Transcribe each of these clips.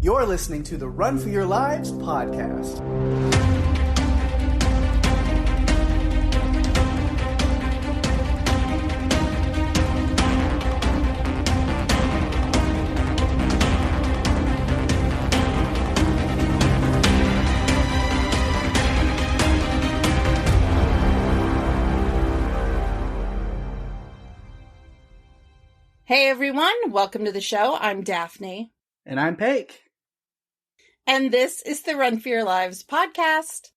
You're listening to the Run for Your Lives podcast. Hey everyone, welcome to the show. I'm Daphne. And I'm Pake. And this is the Run for Your Lives podcast.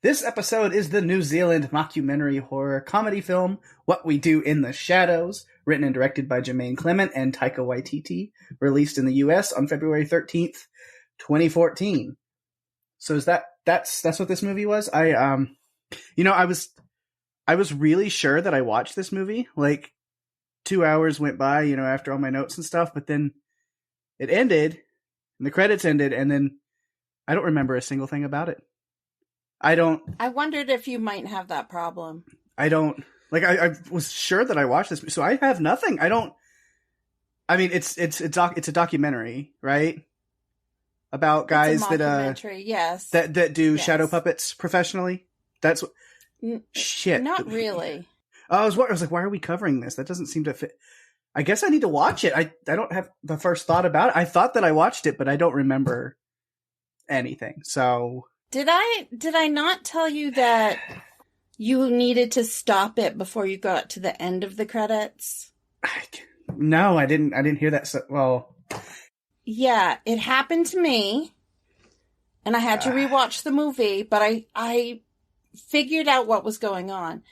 This episode is the New Zealand mockumentary horror comedy film, What We Do in the Shadows, written and directed by Jemaine, Clement, and Taika Waititi, released in the US on February 13th, 2014. So is that's what this movie was? I was really sure that I watched this movie. Like 2 hours went by, after all my notes and stuff, but then it ended and the credits ended, and then I don't remember a single thing about it. I wondered if you might have that problem. I was sure that I watched this, so I have nothing. It's a documentary, right? About guys yes. that do shadow puppets professionally. That's what shit. Not really. I was like, why are we covering this? That doesn't seem to fit. I guess I need to watch it. I don't have the first thought about it. I thought that I watched it, but I don't remember anything. So did I not tell you that you needed to stop it before you got to the end of the credits? No, I didn't hear that. Yeah, it happened to me, and I had to rewatch the movie, but I figured out what was going on.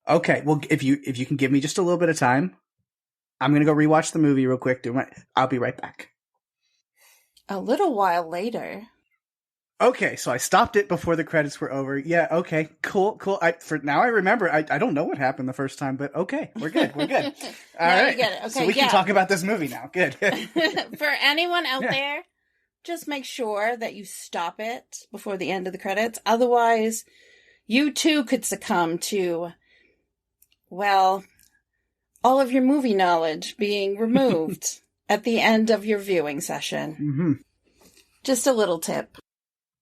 Okay, well, if you can give me just a little bit of time, I'm gonna go rewatch the movie real quick. I'll be right back. A little while later. Okay, so I stopped it before the credits were over. Yeah, okay, cool. For now, I remember. I don't know what happened the first time, but okay, we're good. All right, you get it. Okay, so we can talk about this movie now. Good. For anyone out there, just make sure that you stop it before the end of the credits. Otherwise, you too could succumb to, well, all of your movie knowledge being removed at the end of your viewing session. Mm-hmm. Just a little tip.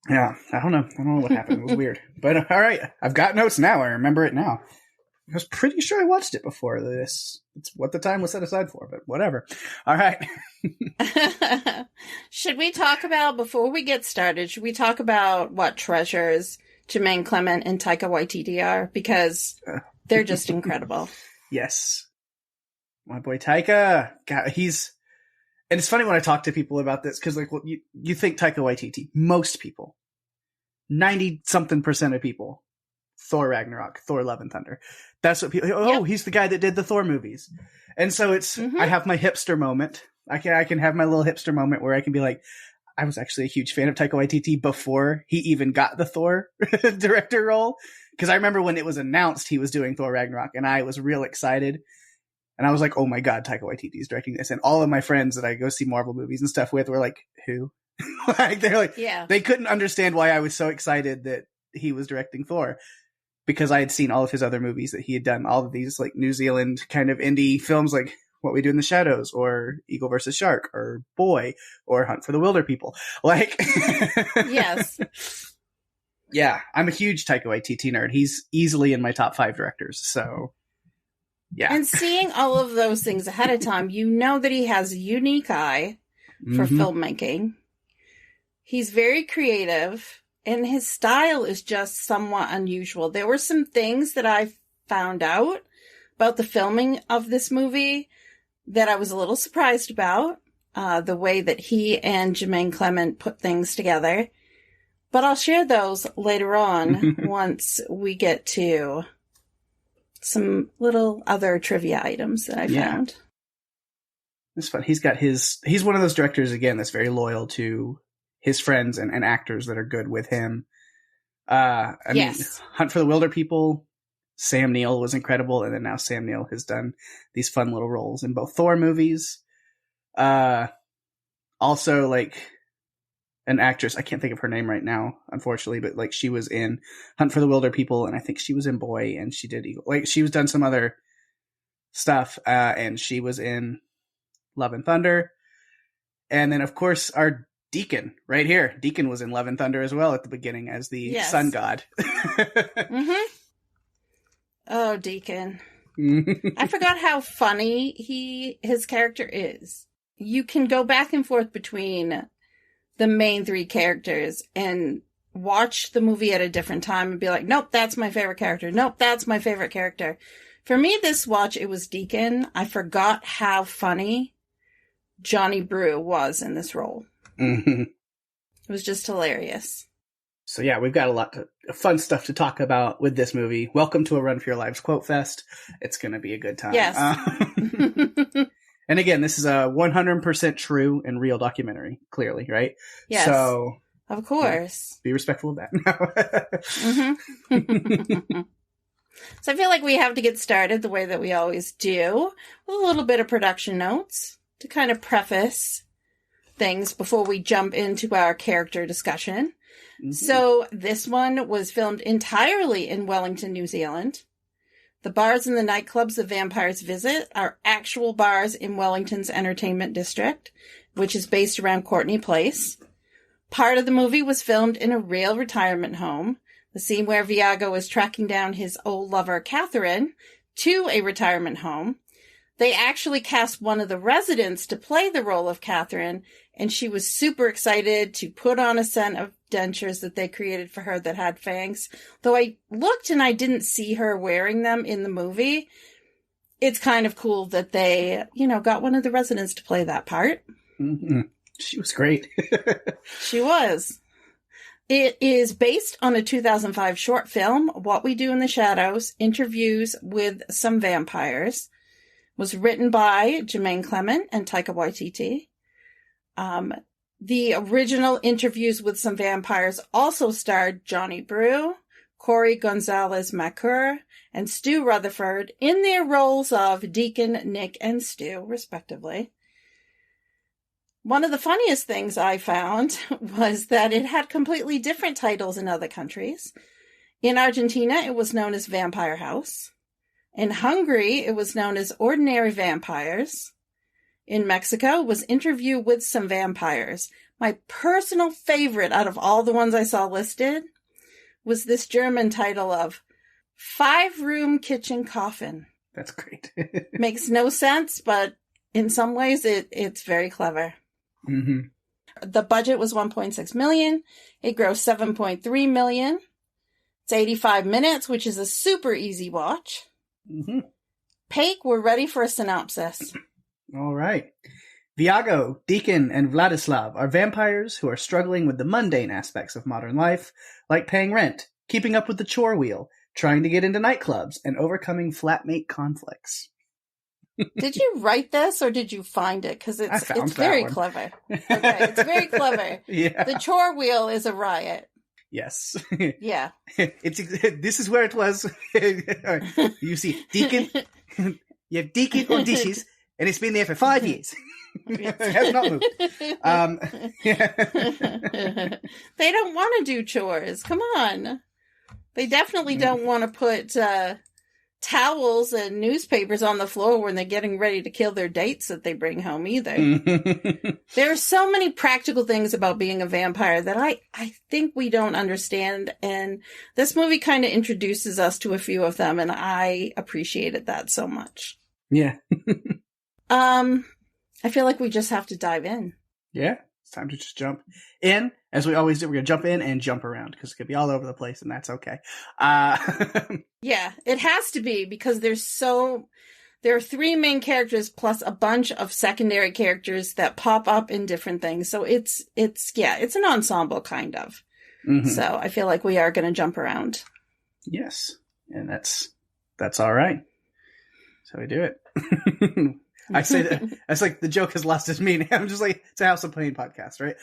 Yeah, I don't know what happened. It was weird. But all right, I've got notes now. I remember it now. I was pretty sure I watched it before this. It's what the time was set aside for, but whatever. All right. Should we talk about, before we get started, should we talk about what treasures Jemaine, Clement, and Taika Waititi are? Because they're just incredible. Yes. My boy Taika. God, and it's funny when I talk to people about this, because you think Taika Waititi, most people, 90-something% of people, Thor Ragnarok, Thor Love and Thunder. That's what people, he's the guy that did the Thor movies. And so I have my hipster moment. I can have my little hipster moment where I can be like, I was actually a huge fan of Taika Waititi before he even got the Thor director role. Because I remember when it was announced he was doing Thor Ragnarok, and I was real excited. And I was like, oh my God, Taika Waititi is directing this. And all of my friends that I go see Marvel movies and stuff with were like, who? They're like, they couldn't understand why I was so excited that he was directing Thor. Because I had seen all of his other movies that he had done, all of these like New Zealand kind of indie films like What We Do in the Shadows, or Eagle vs. Shark, or Boy, or Hunt for the Wilder People. Like, yes. Yeah, I'm a huge Taika Waititi nerd. He's easily in my top 5 directors, so yeah. And seeing all of those things ahead of time, you know that he has a unique eye for filmmaking. He's very creative, and his style is just somewhat unusual. There were some things that I found out about the filming of this movie that I was a little surprised about, the way that he and Jemaine Clement put things together. But I'll share those later on once we get to some little other trivia items that I found. It's fun. He's one of those directors, again, that's very loyal to his friends and actors that are good with him. I mean, Hunt for the Wilder People, Sam Neill was incredible. And then now Sam Neill has done these fun little roles in both Thor movies. Also, like, an actress, I can't think of her name right now, unfortunately, but like she was in Hunt for the Wilder People, and I think she was in Boy, and she did Eagle. Like, she was done some other stuff, and she was in Love and Thunder. And then, of course, our Deacon, right here. Deacon was in Love and Thunder as well at the beginning as the sun god. Oh, Deacon. I forgot how funny his character is. You can go back and forth between the main three characters and watch the movie at a different time and be like, nope, that's my favorite character. Nope, that's my favorite character. For me, this watch, it was Deacon. I forgot how funny Johnny Brew was in this role. It was just hilarious. So yeah, we've got a lot of fun stuff to talk about with this movie. Welcome to a Run for Your Lives quote fest. It's going to be a good time. Yes. And again, this is a 100% true and real documentary, clearly, right? Yes. So, of course. Be respectful of that. So I feel like we have to get started the way that we always do, with a little bit of production notes to kind of preface things before we jump into our character discussion. So this one was filmed entirely in Wellington, New Zealand. The bars and the nightclubs the vampires visit are actual bars in Wellington's entertainment district, which is based around Courtney Place. Part of the movie was filmed in a real retirement home. The scene where Viago is tracking down his old lover, Catherine, to a retirement home. They actually cast one of the residents to play the role of Catherine, and she was super excited to put on a set of dentures that they created for her that had fangs. Though I looked and I didn't see her wearing them in the movie. It's kind of cool that they, got one of the residents to play that part. Mm-hmm. She was great. She was. It is based on a 2005 short film, What We Do in the Shadows, Interviews with Some Vampires. Was written by Jemaine Clement and Taika Waititi. The original Interviews with Some Vampires also starred Johnny Brew, Corey Gonzalez-Macur, and Stu Rutherford in their roles of Deacon, Nick, and Stu, respectively. One of the funniest things I found was that it had completely different titles in other countries. In Argentina, it was known as Vampire House. In Hungary, it was known as Ordinary Vampires. In Mexico, it was Interview with Some Vampires. My personal favorite out of all the ones I saw listed was this German title of 5-Room Kitchen Coffin. That's great. Makes no sense, but in some ways it's very clever. Mm-hmm. The budget was $1.6 million. It grossed $7.3 million. It's 85 minutes, which is a super easy watch. Mm-hmm. Pake, we're ready for a synopsis. All right. Viago, Deacon, and Vladislav are vampires who are struggling with the mundane aspects of modern life, like paying rent, keeping up with the chore wheel, trying to get into nightclubs, and overcoming flatmate conflicts. Did you write this or did you find it? Because it's very clever. Okay, it's very clever. Yeah. The chore wheel is a riot. Yes. Yeah. This is where it was. You see, Deacon, you have Deacon on dishes, and it's been there for 5 years. It has not moved. They don't want to do chores. Come on. They definitely don't want to put towels and newspapers on the floor when they're getting ready to kill their dates that they bring home either. There are so many practical things about being a vampire that I think we don't understand, and this movie kind of introduces us to a few of them, and I appreciated that so much. Yeah. I feel like we just have to dive in. Yeah, it's time to just jump in. As we always do, we're going to jump in and jump around because it could be all over the place, and that's okay. Yeah, it has to be because there are 3 main characters plus a bunch of secondary characters that pop up in different things. So it's an ensemble kind of. Mm-hmm. So I feel like we are going to jump around. Yes, and that's all right. So we do it. I say that's like the joke has lost its meaning. I'm just like, it's a House of Pain podcast, right?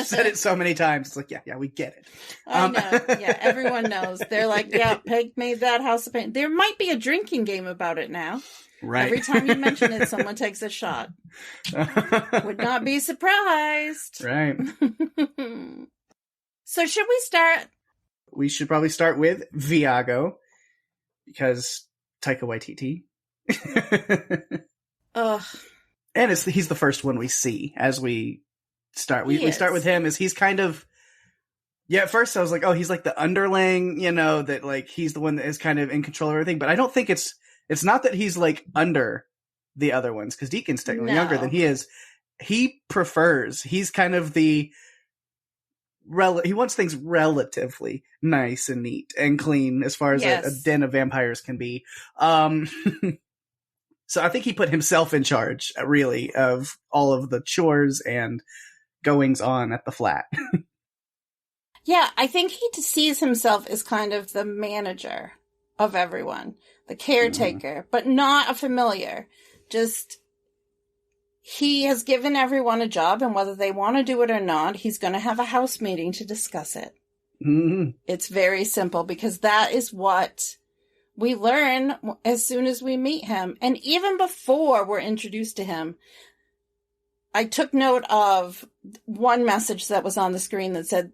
Said it so many times. It's like, yeah, we get it. I know. Yeah, everyone knows. They're like, yeah, Peg made that House of Pain. There might be a drinking game about it now. Right. Every time you mention it, someone takes a shot. Would not be surprised. Right. So should we start? We should probably start with Viago because Taika Waititi. Ugh. And he's the first one we see as we start. We start with him as he's kind of, at first I was like, oh, he's like the underling, that like he's the one that is kind of in control of everything. But I don't think it's not that he's like under the other ones, because Deacon's technically younger than he is. He prefers, he's kind of he wants things relatively nice and neat and clean as far as a den of vampires can be. So I think he put himself in charge, really, of all of the chores and goings on at the flat. Yeah, I think he sees himself as kind of the manager of everyone, the caretaker, but not a familiar. Just, he has given everyone a job, and whether they want to do it or not, he's going to have a house meeting to discuss it. Mm-hmm. It's very simple, because that is what we learn as soon as we meet him. And even before we're introduced to him, I took note of one message that was on the screen that said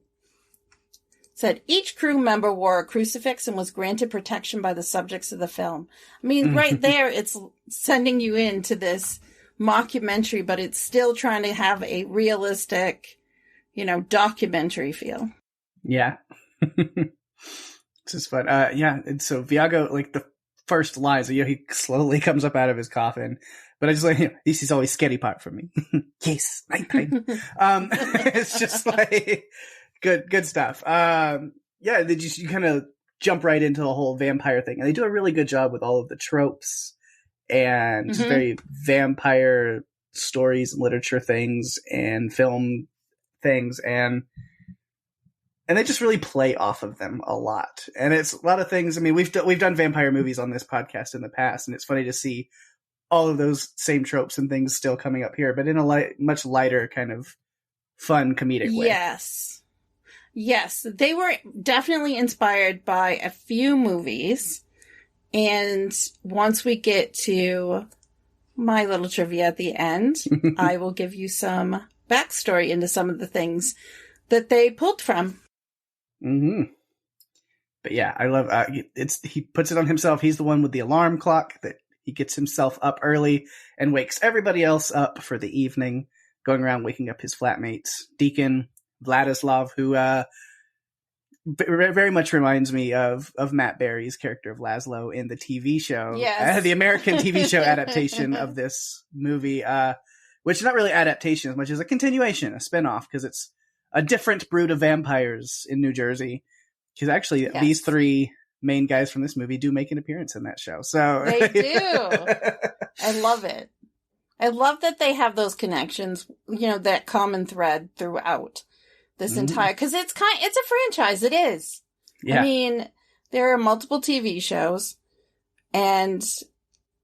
each crew member wore a crucifix and was granted protection by the subjects of the film. I mean, right there, it's sending you into this mockumentary, but it's still trying to have a realistic, documentary feel. Yeah. It's just fun. And so Viago, like the first lines, he slowly comes up out of his coffin. But I just like, this is always scary part for me. Yes, nighttime. It's just like good stuff. You kind of jump right into the whole vampire thing, and they do a really good job with all of the tropes and just very vampire stories and literature things and film things, and they just really play off of them a lot. And it's a lot of things. I mean, we've done vampire movies on this podcast in the past, and it's funny to see all of those same tropes and things still coming up here, but in a much lighter kind of fun comedic way. Yes, they were definitely inspired by a few movies. And once we get to my little trivia at the end, I will give you some backstory into some of the things that they pulled from. Mm-hmm. But yeah, I love he puts it on himself. He's the one with the alarm clock that he gets himself up early and wakes everybody else up for the evening, going around waking up his flatmates. Deacon, Vladislav, who very much reminds me of Matt Berry's character of Laszlo in the TV show. Yes. The American TV show adaptation of this movie, which is not really adaptation as much as a continuation, a spinoff, because it's a different brood of vampires in New Jersey. Because actually, these three main guys from this movie do make an appearance in that show. So they do. I love it. I love that they have those connections, that common thread throughout this entire, because it's a franchise. It is. Yeah. I mean, there are multiple TV shows, and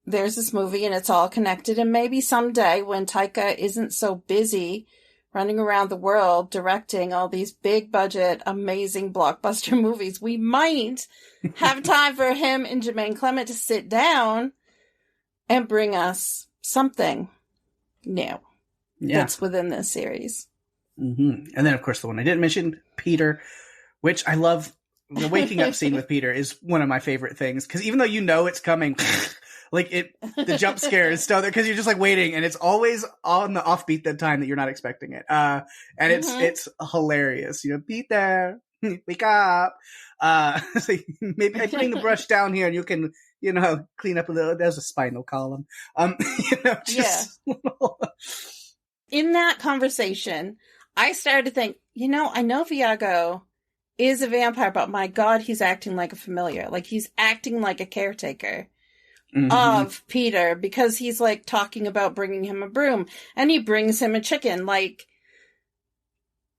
there's this movie, and it's all connected. And maybe someday, when Taika isn't so busy running around the world directing all these big budget, amazing blockbuster movies, we might have time for him and Jemaine Clement to sit down and bring us something new that's within this series. Mm-hmm. And then, of course, the one I didn't mention, Peter, which I love. The waking up scene with Peter is one of my favorite things, because even though it's coming, the jump scare is still there, because you're just like waiting, and it's always on the offbeat that time that you're not expecting it. And it's hilarious. Peter, wake up. Maybe I bring the brush down here, and you can, clean up a little. There's a spinal column. In that conversation, I started to think, I know Viago is a vampire, but my God, he's acting like a familiar. Like, he's acting like a caretaker of Peter, because he's like talking about bringing him a broom, and he brings him a chicken. Like,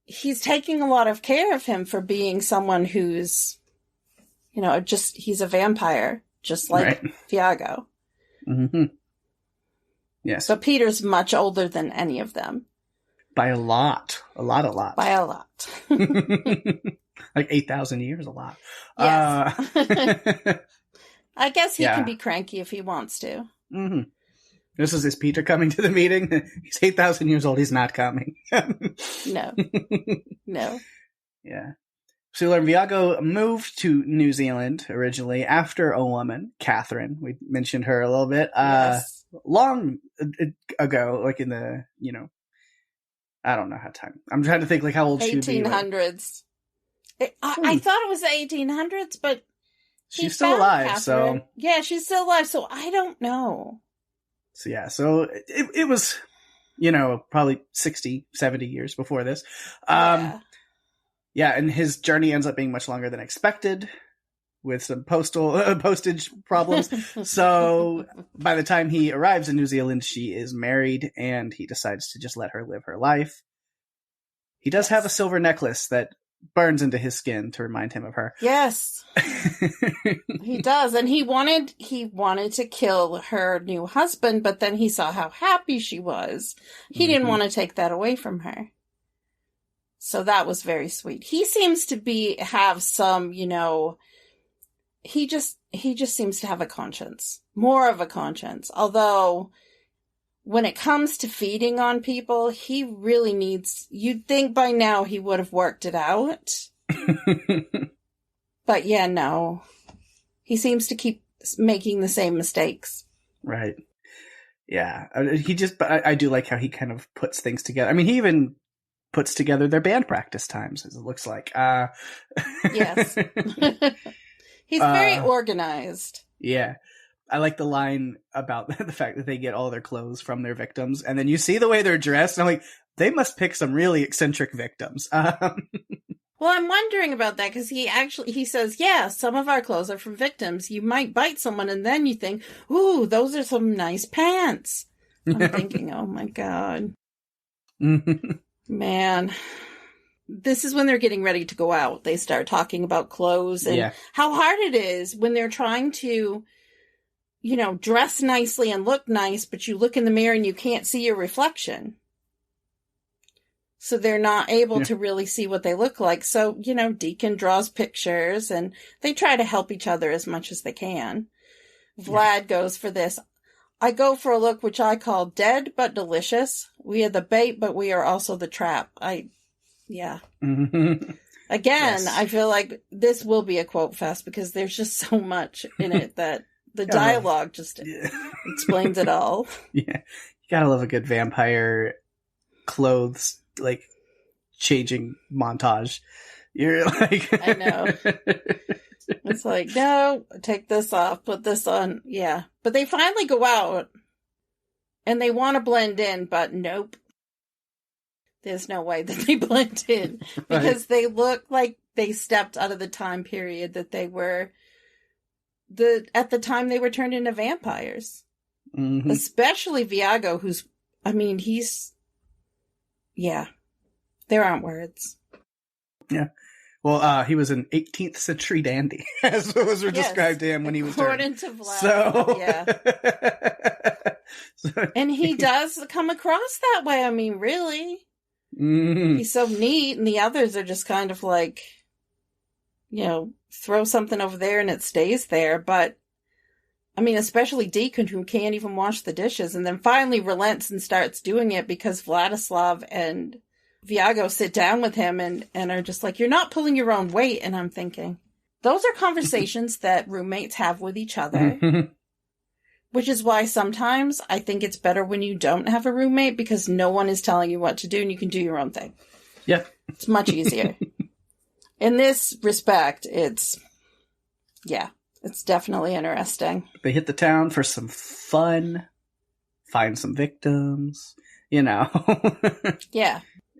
he's taking a lot of care of him for being someone who's, he's a vampire, just like Viago. Mm-hmm. Yes. So Peter's much older than any of them. By a lot. By a lot. Like 8,000 years, a lot. Yes. I guess he can be cranky if he wants to. Mm-hmm. This is his Peter coming to the meeting. He's 8,000 years old. He's not coming. No. Yeah. So we learn Viago moved to New Zealand originally after a woman, Catherine. We mentioned her a little bit. Long ago, like in the, I don't know how time. I'm trying to think like how old she would be. 1800s. I thought it was the 1800s, but she's still alive. Catherine. So yeah, she's still alive. So I don't know. So yeah, so it was, probably 60, 70 years before this. Yeah, and his journey ends up being much longer than expected, with some postage problems. So by the time he arrives in New Zealand, she is married, and he decides to just let her live her life. He does have a silver necklace that burns into his skin to remind him of her. Yes, he does. And he wanted to kill her new husband, but then he saw how happy she was. He didn't want to take that away from her. So that was very sweet. He seems to have some, he just seems to have a conscience, more of a conscience. Although when it comes to feeding on people, he really needs, you'd think by now he would have worked it out. But yeah, no. He seems to keep making the same mistakes. Right. Yeah. I do like how he kind of puts things together. I mean, he even puts together their band practice times, as it looks like. Yes. He's very organized. Yeah. I like the line about the fact that they get all their clothes from their victims, and then you see the way they're dressed, and I'm like, they must pick some really eccentric victims. Well, I'm wondering about that, because he says, yeah, some of our clothes are from victims. You might bite someone, and then you think, ooh, those are some nice pants. I'm thinking, oh my God. Man. This is when they're getting ready to go out. They start talking about clothes and how hard it is when they're trying to, dress nicely and look nice, but you look in the mirror and you can't see your reflection. So they're not able to really see what they look like. So, Deacon draws pictures and they try to help each other as much as they can. Vlad goes for this. I go for a look which I call dead but delicious. We are the bait, but we are also the trap. Yeah. Again, I feel like this will be a quote fest because there's just so much in it that the dialogue just explains it all. Yeah. You gotta love a good vampire clothes, like, changing montage. You're like... I know. It's like, no, take this off, put this on. Yeah. But they finally go out and they want to blend in, but nope. There's no way that they blend in because they look like they stepped out of the time period that they were at the time they were turned into vampires. Mm-hmm. Especially Viago, there aren't words. Yeah. Well, he was an 18th century dandy, as was described to him when he was according to Vlad. So, and he does come across that way. I mean, really. Mm-hmm. He's so neat, and the others are just kind of like, throw something over there and it stays there. But, I mean, especially Deacon, who can't even wash the dishes, and then finally relents and starts doing it because Vladislav and Viago sit down with him and are just like, you're not pulling your own weight. And I'm thinking, those are conversations that roommates have with each other. Which is why sometimes I think it's better when you don't have a roommate because no one is telling you what to do and you can do your own thing. Yeah. It's much easier. In this respect, it's definitely interesting. They hit the town for some fun, find some victims, Yeah.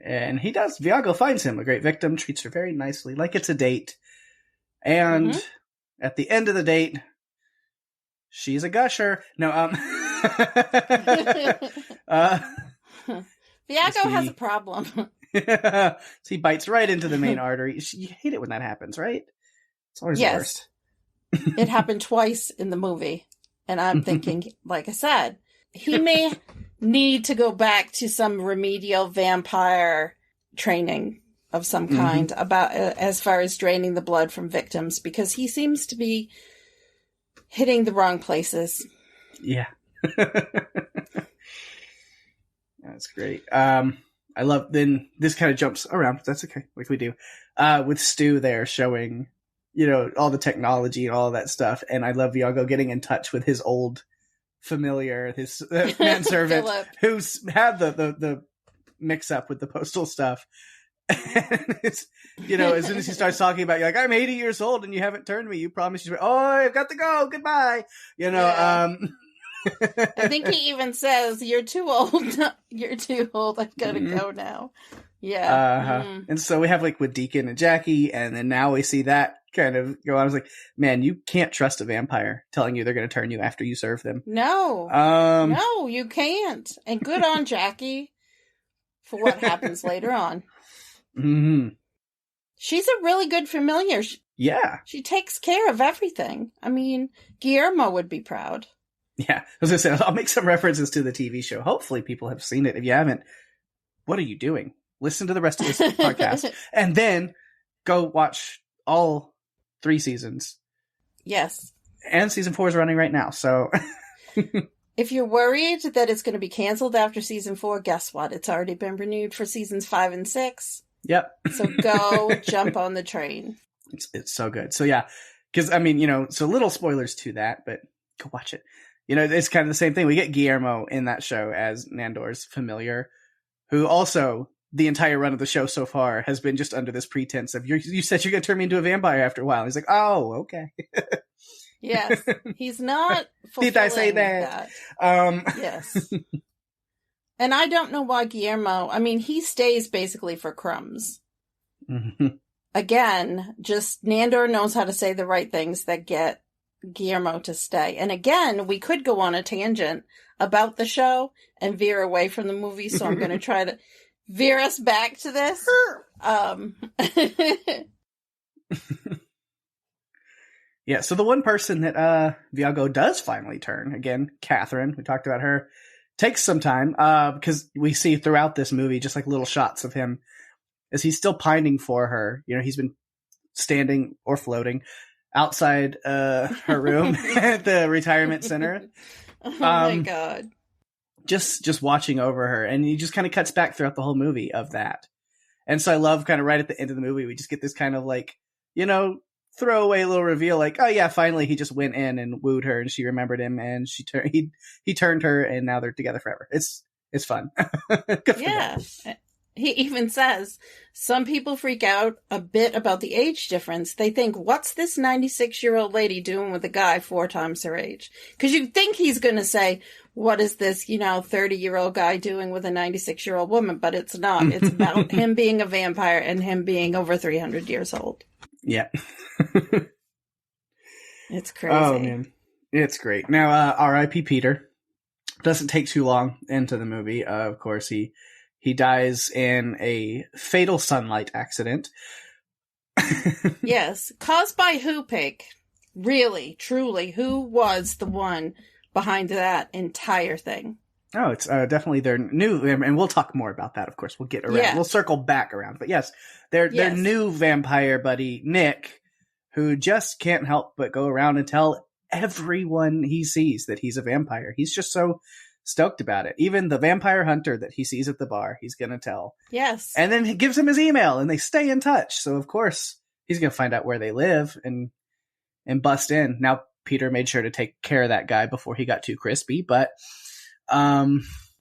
And he does. Viago finds him a great victim, treats her very nicely, like it's a date. And at the end of the date... she's a gusher. No, Viago has a problem. So he bites right into the main artery. You hate it when that happens, right? It's always the worst. It happened twice in the movie. And I'm thinking, like I said, he may need to go back to some remedial vampire training of some kind about as far as draining the blood from victims, because he seems to be hitting the wrong places. Yeah. That's great. I love, then this kind of jumps around. That's okay. Like we do. With Stu there showing, all the technology and all that stuff. And I love Viago getting in touch with his old familiar, his manservant, who's had the mix up with the postal stuff. And it's, as soon as he starts talking about, you're like, I'm 80 years old and you haven't turned me. You promised you. Oh, I've got to go. Goodbye. Yeah. I think he even says, "You're too old. You're too old. I've got to go now." Yeah. And so we have like with Deacon and Jackie, and then now we see that kind of go on. I was like, man, you can't trust a vampire telling you they're going to turn you after you serve them. No. No, you can't. And good on Jackie for what happens later on. Mm-hmm. She's a really good familiar. Yeah. She takes care of everything. I mean, Guillermo would be proud. Yeah. I was going to say, I'll make some references to the TV show. Hopefully people have seen it. If you haven't, what are you doing? Listen to the rest of this podcast and then go watch all 3 seasons. Yes. And season 4 is running right now. So if you're worried that it's going to be canceled after season 4, guess what? It's already been renewed for seasons 5 and 6. Yep. So go jump on the train. It's so good. So yeah, because I mean, so little spoilers to that, but go watch it. It's kind of the same thing. We get Guillermo in that show as Nandor's familiar, who also the entire run of the show so far has been just under this pretense of you said you're going to turn me into a vampire after a while. He's like, oh, okay. Yes, he's not. Did I say that? Yes. And I don't know why Guillermo. I mean, he stays basically for crumbs. Mm-hmm. Again, just Nandor knows how to say the right things that get Guillermo to stay. And again, we could go on a tangent about the show and veer away from the movie, so I'm going to try to veer us back to this. Yeah, so the one person that Viago does finally turn, again, Catherine, we talked about her, takes some time, because we see throughout this movie just like little shots of him as he's still pining for her. He's been standing or floating outside her room at the retirement center. Oh my God. Just watching over her. And he just kind of cuts back throughout the whole movie of that. And so I love kind of right at the end of the movie, we just get this kind of like, throwaway little reveal, like, oh yeah, finally he just went in and wooed her and she remembered him and he turned her and now they're together forever. It's fun. Yeah. He even says, some people freak out a bit about the age difference. They think, what's this 96-year-old lady doing with a guy 4 times her age? Because you'd think he's going to say, what is this, 30-year-old guy doing with a 96-year-old woman? But it's not. It's about him being a vampire and him being over 300 years old. Yeah. It's crazy. Oh, man. It's great. Now, R.I.P. Peter. Doesn't take too long into the movie. Of course, he dies in a fatal sunlight accident. Yes. Caused by who, Pake? Really, truly, who was the one behind that entire thing? Oh, it's definitely their new, and we'll talk more about that, of course. We'll get around. Yeah. We'll circle back around. But yes, their new vampire buddy, Nick, who just can't help but go around and tell everyone he sees that he's a vampire. He's just so stoked about it. Even the vampire hunter that he sees at the bar, he's going to tell. Yes. And then he gives him his email, and they stay in touch. So, of course, he's going to find out where they live and bust in. Now, Peter made sure to take care of that guy before he got too crispy, but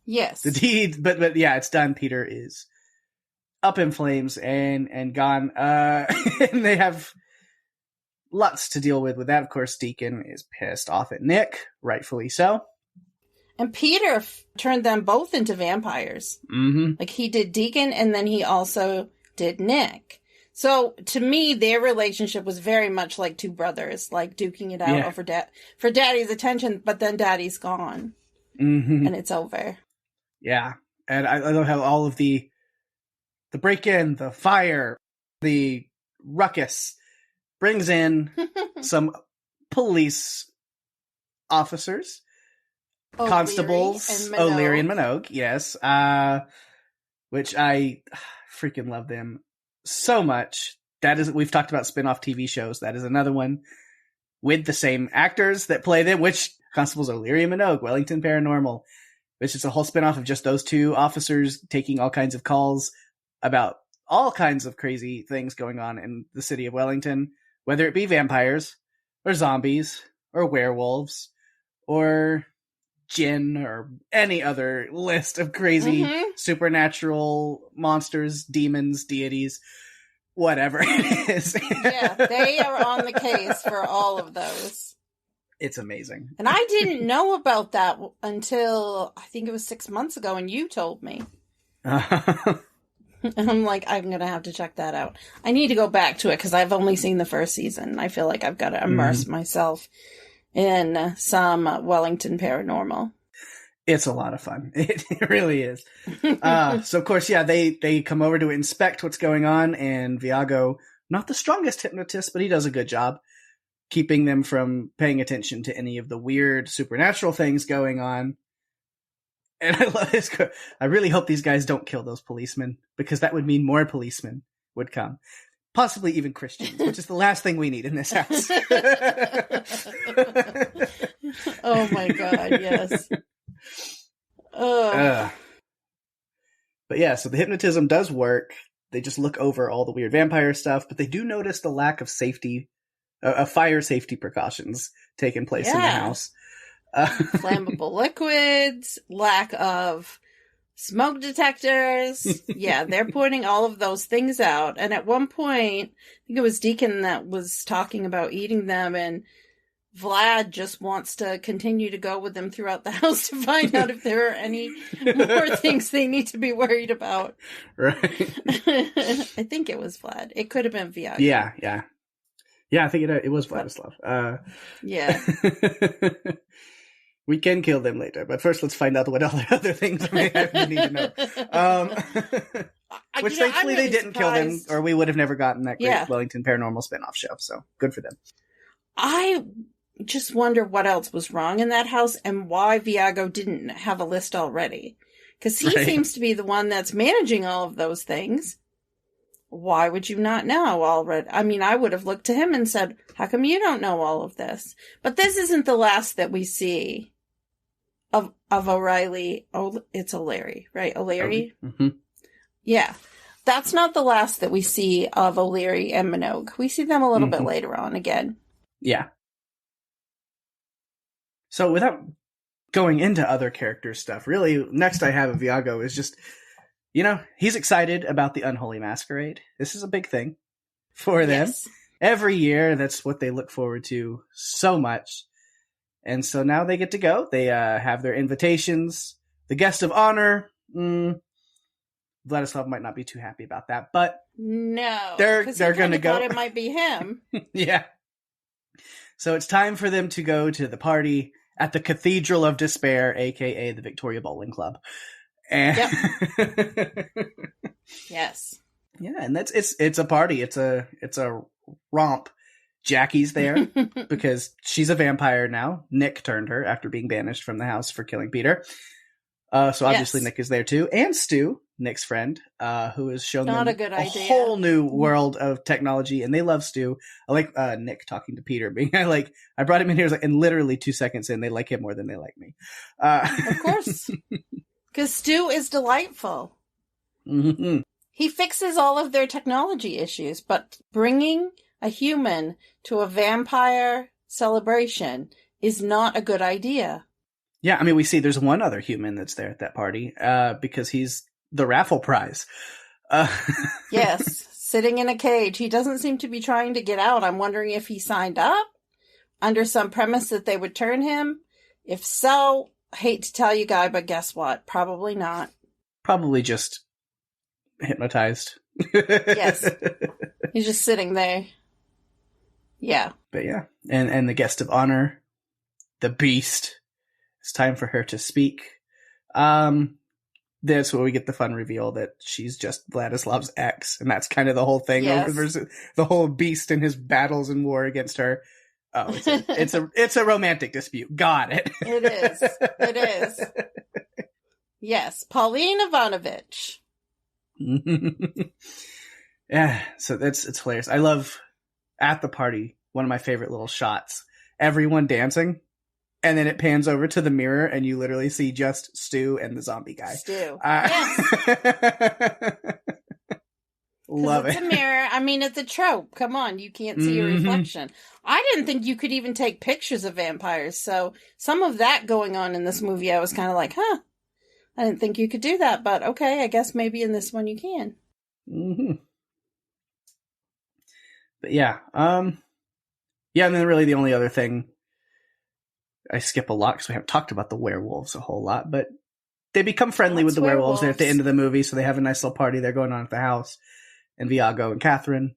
yes, the deed, but yeah, it's done. Peter is up in flames and gone. And they have lots to deal with that. Of course, Deacon is pissed off at Nick, rightfully so. And Peter turned them both into vampires. Mm-hmm. Like he did Deacon, and then he also did Nick. So to me, their relationship was very much like two brothers, like duking it out over for Daddy's attention. But then Daddy's gone, and it's over. Yeah, and I love how all of the break-in, the fire, the ruckus brings in some police officers, constables, O'Leary and Minogue, yes, which I freaking love them so much. We've talked about spin-off TV shows. That is another one with the same actors that play them, which Constables O'Leary and Minogue, Wellington Paranormal, which is a whole spin-off of just those two officers taking all kinds of calls about all kinds of crazy things going on in the city of Wellington, whether it be vampires or zombies or werewolves or Jinn or any other list of crazy supernatural monsters, demons, deities, whatever it is. Yeah, they are on the case for all of those. It's amazing. And I didn't know about that until I think it was 6 months ago, and you told me. And I'm like, I'm going to have to check that out. I need to go back to it because I've only seen the first season. I feel like I've got to immerse myself in some Wellington paranormal. It's a lot of fun. It really is. So, of course, yeah, they come over to inspect what's going on, and Viago, not the strongest hypnotist, but he does a good job keeping them from paying attention to any of the weird supernatural things going on. And I love this. I really hope these guys don't kill those policemen, because that would mean more policemen would come. Possibly even Christians, which is the last thing we need in this house. Oh my God, yes. But yeah, so the hypnotism does work. They just look over all the weird vampire stuff, but they do notice the lack of fire safety precautions taking place in the house. Flammable liquids, lack of smoke detectors. Yeah, they're pointing all of those things out. And at one point, I think it was Deacon that was talking about eating them, and Vlad just wants to continue to go with them throughout the house to find out if there are any more things they need to be worried about. Right. I think it was Vlad. It could have been Viago. Yeah. Yeah, I think it was Vladislav. Yeah. We can kill them later, but first let's find out what other things we need to know. Which thankfully really they didn't kill them, or we would have never gotten that great Wellington Paranormal spinoff show, so good for them. I just wonder what else was wrong in that house and why Viago didn't have a list already. Because he seems to be the one that's managing all of those things. Why would you not know already? I mean, I would have looked to him and said, how come you don't know all of this? But this isn't the last that we see of O'Reilly. Oh, it's O'Leary, right? O'Leary? Mm-hmm. Yeah. That's not the last that we see of O'Leary and Minogue. We see them a little bit later on again. Yeah. So without going into other character stuff, really, next I have of Viago is just, he's excited about the Unholy Masquerade. This is a big thing for them. Yes. Every year, that's what they look forward to so much. And so now they get to go. They have their invitations. The guest of honor, Vladislav might not be too happy about that, but no, they're going to go. Thought it might be him. Yeah. So it's time for them to go to the party at the Cathedral of Despair, aka the Victoria Bowling Club. And Yes. Yeah, and it's a party. It's a romp. Jackie's there because she's a vampire now. Nick turned her after being banished from the house for killing Peter. So obviously Nick is there too. And Stu, Nick's friend, who has shown them a whole new world of technology, and they love Stu. I like Nick talking to Peter, being I brought him in here, and literally 2 seconds in, they like him more than they like me. Of course. Because Stu is delightful. Mm-hmm. He fixes all of their technology issues, but bringing a human to a vampire celebration is not a good idea. Yeah, I mean, we see there's one other human that's there at that party because he's the raffle prize. Yes, sitting in a cage. He doesn't seem to be trying to get out. I'm wondering if he signed up under some premise that they would turn him. If so, I hate to tell you, guy, but guess what? Probably not. Probably just hypnotized. Yes. He's just sitting there. Yeah. But yeah. And the guest of honor, the beast. It's time for her to speak. That's where we get the fun reveal that she's just Vladislav's ex, and that's kind of the whole thing. Yes. Versus the whole beast and his battles and war against her. Oh, it's a romantic dispute. Got it. It is. Yes, Pauline Ivanovich. Yeah, so it's hilarious. I love at the party, one of my favorite little shots. Everyone dancing. And then it pans over to the mirror, and you literally see just Stu and the zombie guy. Stu. Yes. Love it's it. a mirror. I mean, it's a trope. Come on, you can't see your reflection. I didn't think you could even take pictures of vampires, so some of that going on in this movie, I was kind of like, huh. I didn't think you could do that, but okay, I guess maybe in this one you can. But yeah, yeah, and then really the only other thing, I skip a lot because we haven't talked about the werewolves a whole lot, but they become friendly with the werewolves there at the end of the movie, so they have a nice little party there going on at the house, and Viago and Catherine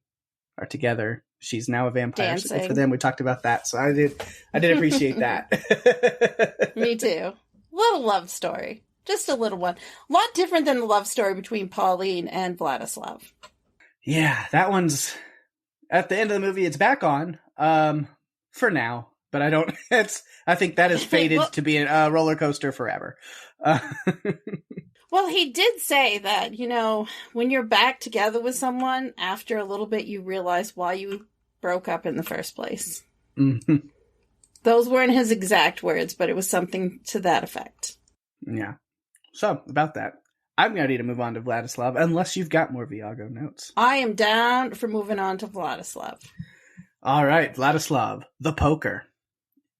are together. She's now a vampire. So good for them. We talked about that, so I did appreciate that. Me too. Little love story. Just a little one. A lot different than the love story between Pauline and Vladislav. Yeah, that one's at the end of the movie. It's back on for now, but I don't. I think that is fated to be a roller coaster forever. Well, he did say that, when you're back together with someone, after a little bit, you realize why you broke up in the first place. Mm-hmm. Those weren't his exact words, but it was something to that effect. Yeah. So, about that, I'm ready to move on to Vladislav, unless you've got more Viago notes. I am down for moving on to Vladislav. All right, Vladislav, the poker,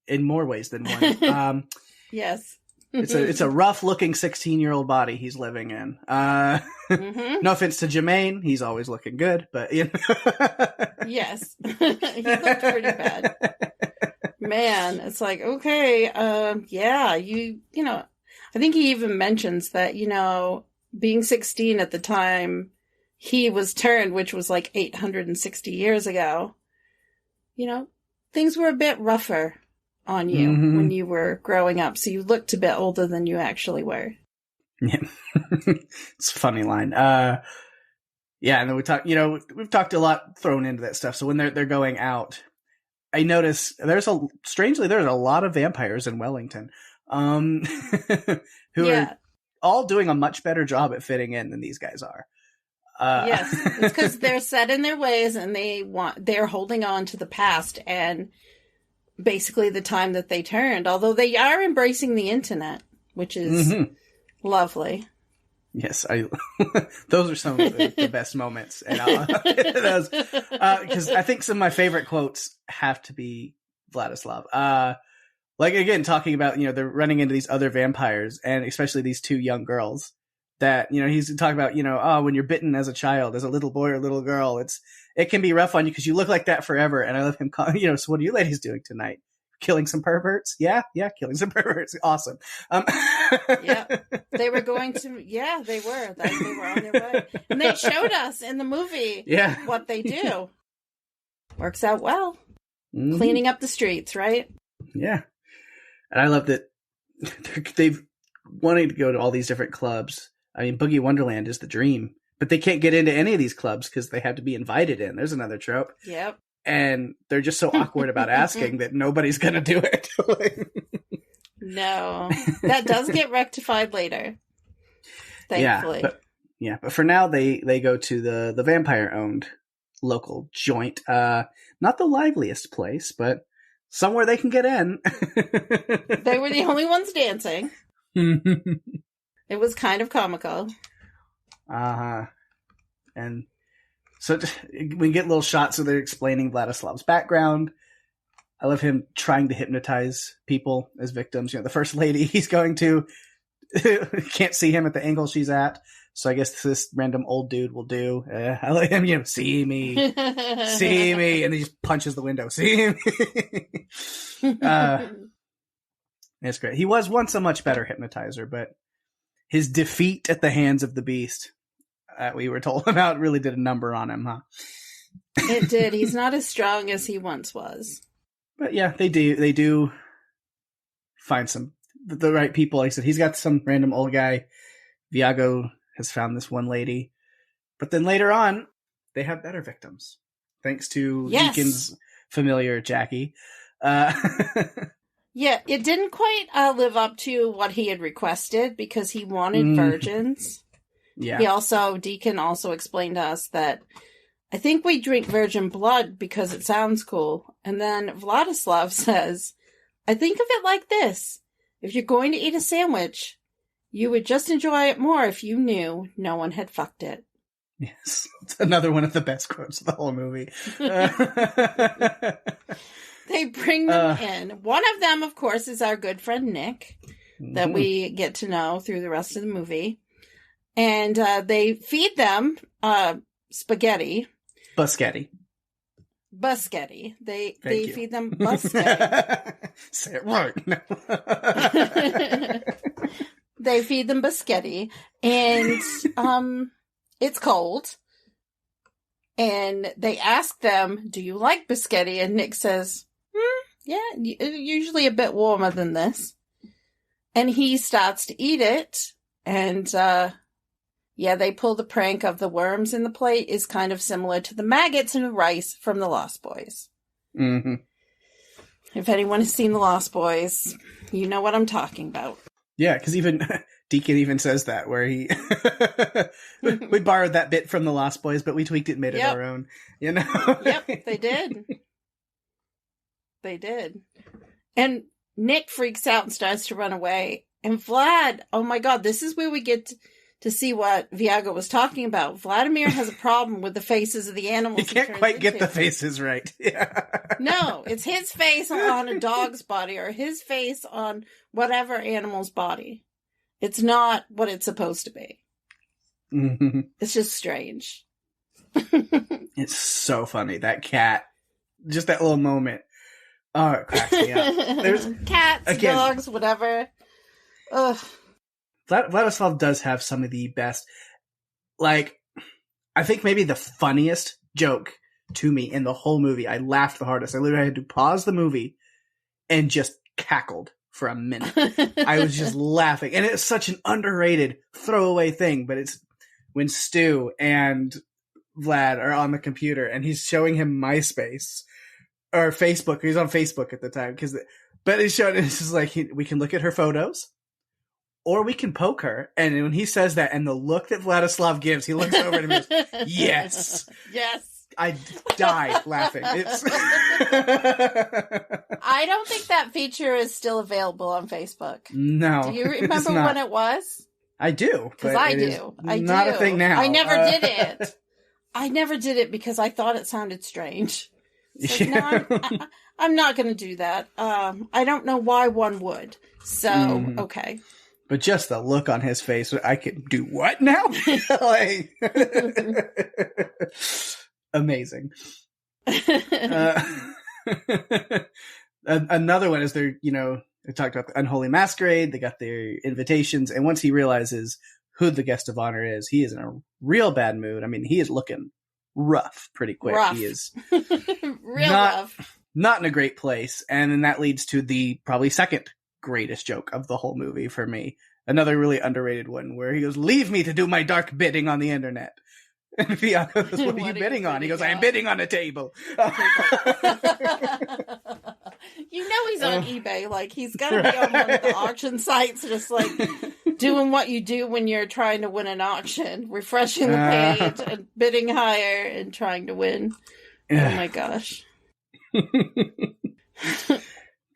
in more ways than one. Yes. It's a rough-looking 16-year-old body he's living in. No offense to Jemaine, he's always looking good, but Yes, he looked pretty bad. Man, it's like, okay, yeah, I think he even mentions that, being 16 at the time he was turned, which was like 860 years ago, things were a bit rougher on you when you were growing up. So you looked a bit older than you actually were. Yeah. It's a funny line. Yeah. And then we've talked a lot thrown into that stuff. So when they're going out, I notice there's a lot of vampires in Wellington, who are all doing a much better job at fitting in than these guys are. Yes. It's because they're set in their ways and they're holding on to the past and basically the time that they turned, although they are embracing the internet, which is lovely. Yes, those are some of the best moments, and because I think some of my favorite quotes have to be Vladislav. Like again, talking about they're running into these other vampires, and especially these two young girls. That he's talking about when you're bitten as a child, as a little boy or little girl, it can be rough on you because you look like that forever. And I love him call, so what are you ladies doing tonight? Killing some perverts? Yeah, killing some perverts. Awesome. Yeah, they were going to. Yeah, they were. They were on their way, and they showed us in the movie. Yeah. What they do works out well. Cleaning up the streets, right? Yeah, and I love that they've wanted to go to all these different clubs. I mean, Boogie Wonderland is the dream, but they can't get into any of these clubs because they have to be invited in. There's another trope. Yep. And they're just so awkward about asking that nobody's going to do it. No. That does get rectified later. Thankfully. But for now, they go to the vampire-owned local joint. Not the liveliest place, but somewhere they can get in. They were the only ones dancing. It was kind of comical. And so we get little shots of they're explaining Vladislav's background. I love him trying to hypnotize people as victims. The first lady he's going to can't see him at the angle she's at. So I guess this random old dude will do. I like him, see me. See me. And he just punches the window. See me. It's great. He was once a much better hypnotizer, but his defeat at the hands of the beast we were told about really did a number on him, huh? It did. He's not as strong as he once was. But yeah, they do find the right people. Like I said, he's got some random old guy. Viago has found this one lady. But then later on, they have better victims. Thanks to Deacon's familiar, Jackie. Yeah, it didn't quite live up to what he had requested because he wanted virgins. Yeah. Deacon also explained to us that I think we drink virgin blood because it sounds cool. And then Vladislav says, I think of it like this. If you're going to eat a sandwich, you would just enjoy it more if you knew no one had fucked it. Yes. It's another one of the best quotes of the whole movie. They bring them in. One of them, of course, is our good friend Nick, that we get to know through the rest of the movie. And they feed them spaghetti. Buschetti. They feed them buschetti. Say it right. They feed them buschetti, and it's cold. And they ask them, "Do you like biscotti?" And Nick says, "Yeah, usually a bit warmer than this." And he starts to eat it, and they pull the prank of the worms in the plate is kind of similar to the maggots in the rice from The Lost Boys. Mm-hmm. If anyone has seen The Lost Boys, you know what I'm talking about. Yeah, because even Deacon even says that, where he we borrowed that bit from The Lost Boys, but we tweaked it and made it our own. You know? Yep, they did. They did. And Nick freaks out and starts to run away. And Vlad, oh my God, this is where we get to see what Viago was talking about. Vladimir has a problem with the faces of the animals. He can't quite get the faces right. Yeah. No, it's his face on a dog's body or his face on whatever animal's body. It's not what it's supposed to be. Mm-hmm. It's just strange. It's so funny. That cat, just that little moment. Oh, it cracks me up. There's cats, dogs, whatever. Ugh. Vladislav does have some of the best, I think maybe the funniest joke to me in the whole movie. I laughed the hardest. I literally had to pause the movie and just cackled for a minute. I was just laughing. And it's such an underrated throwaway thing, but it's when Stu and Vlad are on the computer and he's showing him MySpace or Facebook. He's on Facebook at the time. But it's just like, we can look at her photos. Or we can poke her. And when he says that and the look that Vladislav gives, he looks over at him and goes, yes. Yes. I died laughing. I don't think that feature is still available on Facebook. No. Do you remember when it was? I do. Because I do. Not a thing now. I never did it. I never did it because I thought it sounded strange. No, I'm not going to do that. I don't know why one would. So, okay. But just the look on his face, I could do what now? Amazing. Another one is they talked about the unholy masquerade. They got their invitations. And once he realizes who the guest of honor is, he is in a real bad mood. I mean, he is looking rough pretty quick. Rough. He is rough. Not in a great place. And then that leads to the probably second greatest joke of the whole movie for me. Another really underrated one where he goes, "Leave me to do my dark bidding on the internet." And Viago goes, "What are you bidding on?" He goes, "I am bidding on a table." He's on eBay. He's got to be on one of the auction sites, just doing what you do when you're trying to win an auction, refreshing the page and bidding higher and trying to win. Oh my gosh.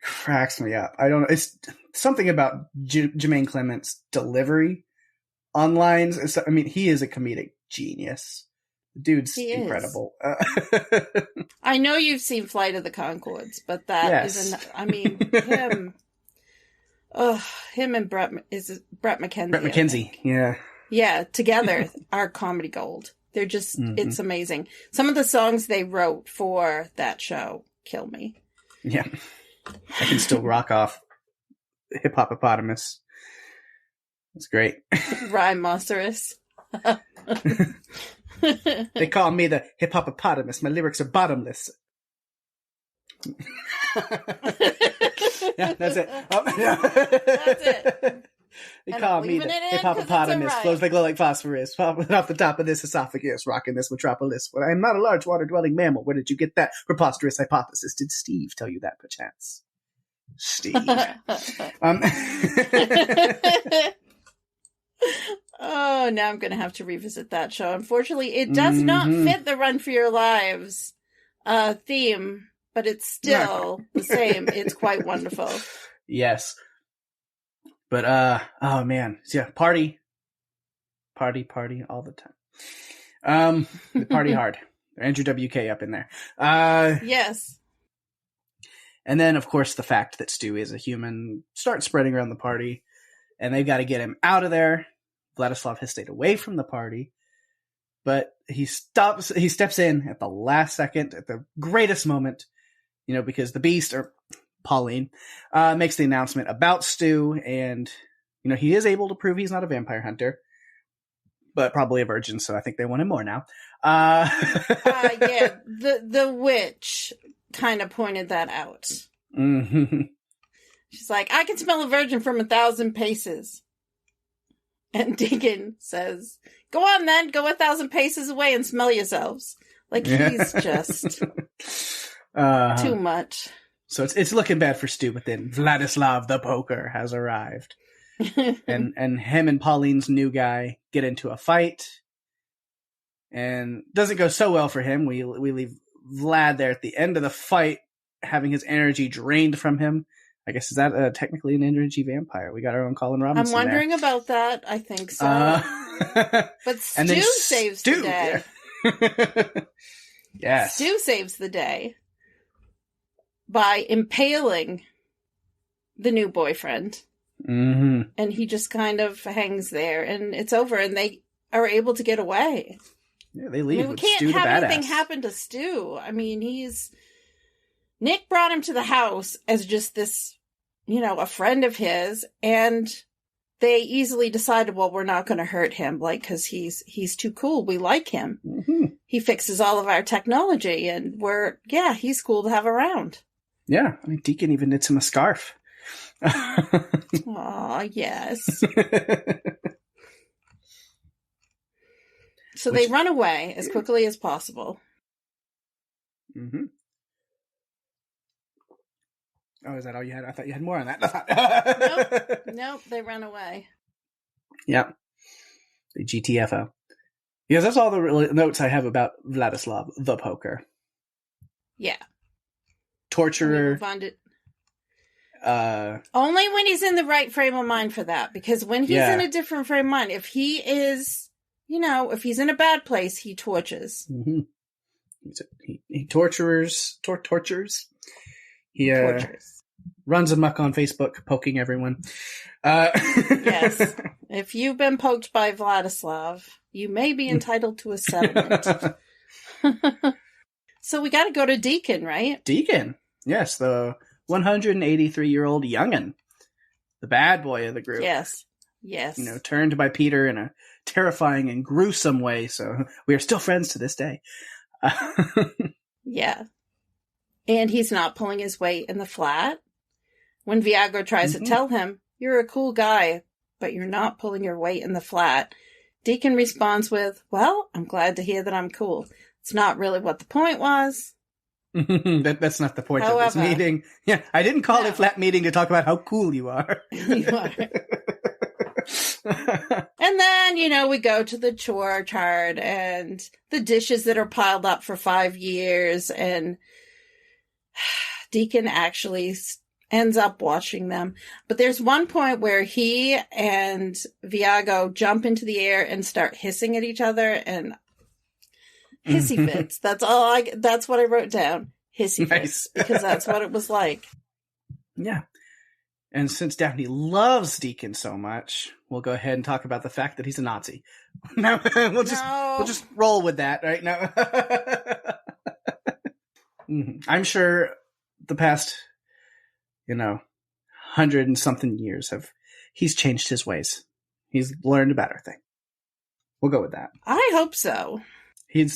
Cracks me up. I don't know. It's something about Jemaine Clement's delivery on lines. I mean, he is a comedic genius. The dude's incredible. I know you've seen Flight of the Conchords, but that isn't. I mean, him. Him and Brett McKenzie. Brett McKenzie, yeah. Yeah, together are comedy gold. They're just, it's amazing. Some of the songs they wrote for that show kill me. Yeah. I can still rock off Hip Hopopotamus. It's great. Rhinoceros. They call me the Hip Hopopotamus. My lyrics are bottomless. Yeah, that's it. That's it. They call me the Hip Hopopotamus. Flows they glow like phosphorus. Popping off the top of this esophagus. Rocking this metropolis. Well, I am not a large water-dwelling mammal. Where did you get that preposterous hypothesis? Did Steve tell you that, perchance? Steve. Oh, now I'm going to have to revisit that show. Unfortunately, it does not fit the Run for Your Lives theme, but it's still the same. It's quite wonderful. Yes. But, oh man. Yeah, party all the time. They party hard. Andrew WK up in there. Yes. And then, of course, the fact that Stu is a human starts spreading around the party, and they've got to get him out of there. Vladislav has stayed away from the party, but he steps in at the last second, at the greatest moment, because the Beast, or Pauline, makes the announcement about Stu, and, he is able to prove he's not a vampire hunter, but probably a virgin, so I think they want him more now. Yeah, the witch kind of pointed that out. Mm-hmm. She's like, I can smell a virgin from 1,000 paces. And Deacon says, go on then, go 1,000 paces away and smell yourselves. Like, he's just too much. So it's looking bad for Stu, but then Vladislav the Poker has arrived. and him and Pauline's new guy get into a fight. And doesn't go so well for him. We leave Vlad there at the end of the fight, having his energy drained from him. I guess, is that technically an energy vampire? We got our own Colin Robinson. I'm wondering about that. I think so. But Stu saves the day. Yeah. Yes. Stu saves the day by impaling the new boyfriend. Mm-hmm. And he just kind of hangs there, and it's over, and they are able to get away. Yeah, they leave. We can't have anything happen to Stu. I mean, Nick brought him to the house as just this, a friend of his, and they easily decided, well, we're not going to hurt him, because he's too cool. We like him. Mm-hmm. He fixes all of our technology, and he's cool to have around. Yeah, I mean, Deacon even knits him a scarf. Aw, yes. So they run away as quickly as possible. Mm-hmm. Oh, is that all you had? I thought you had more on that. Nope, they run away. Yeah. The GTFO. Yes, that's all the notes I have about Vladislav the Poker. Yeah. Torturer. Only when he's in the right frame of mind for that, because when he's in a different frame of mind, if he is, if he's in a bad place, he tortures. Mm-hmm. He tortures. He runs amok on Facebook, poking everyone. Yes. If you've been poked by Vladislav, you may be entitled to a settlement. So we got to go to Deacon, right? Deacon. Yes, the 183-year-old young'un. The bad boy of the group. Yes. Turned by Peter in a terrifying and gruesome way, so we are still friends to this day. Yeah. And he's not pulling his weight in the flat. When Viago tries to tell him, you're a cool guy, but you're not pulling your weight in the flat, Deacon responds with, well, I'm glad to hear that I'm cool. It's not really what the point was. That's not the point of this meeting. Yeah, I didn't call it flat meeting to talk about how cool you are. You are. And then, we go to the chore chart and the dishes that are piled up for 5 years, and Deacon actually ends up watching them. But there's one point where he and Viago jump into the air and start hissing at each other, and hissy fits. That's what I wrote down. Hissy fits. Because that's what it was like. Yeah. And since Daphne loves Deacon so much, we'll go ahead and talk about the fact that he's a Nazi. No, we'll just roll with that, right? No. I'm sure the past, 100 and something years he's changed his ways. He's learned a better thing. We'll go with that. I hope so. He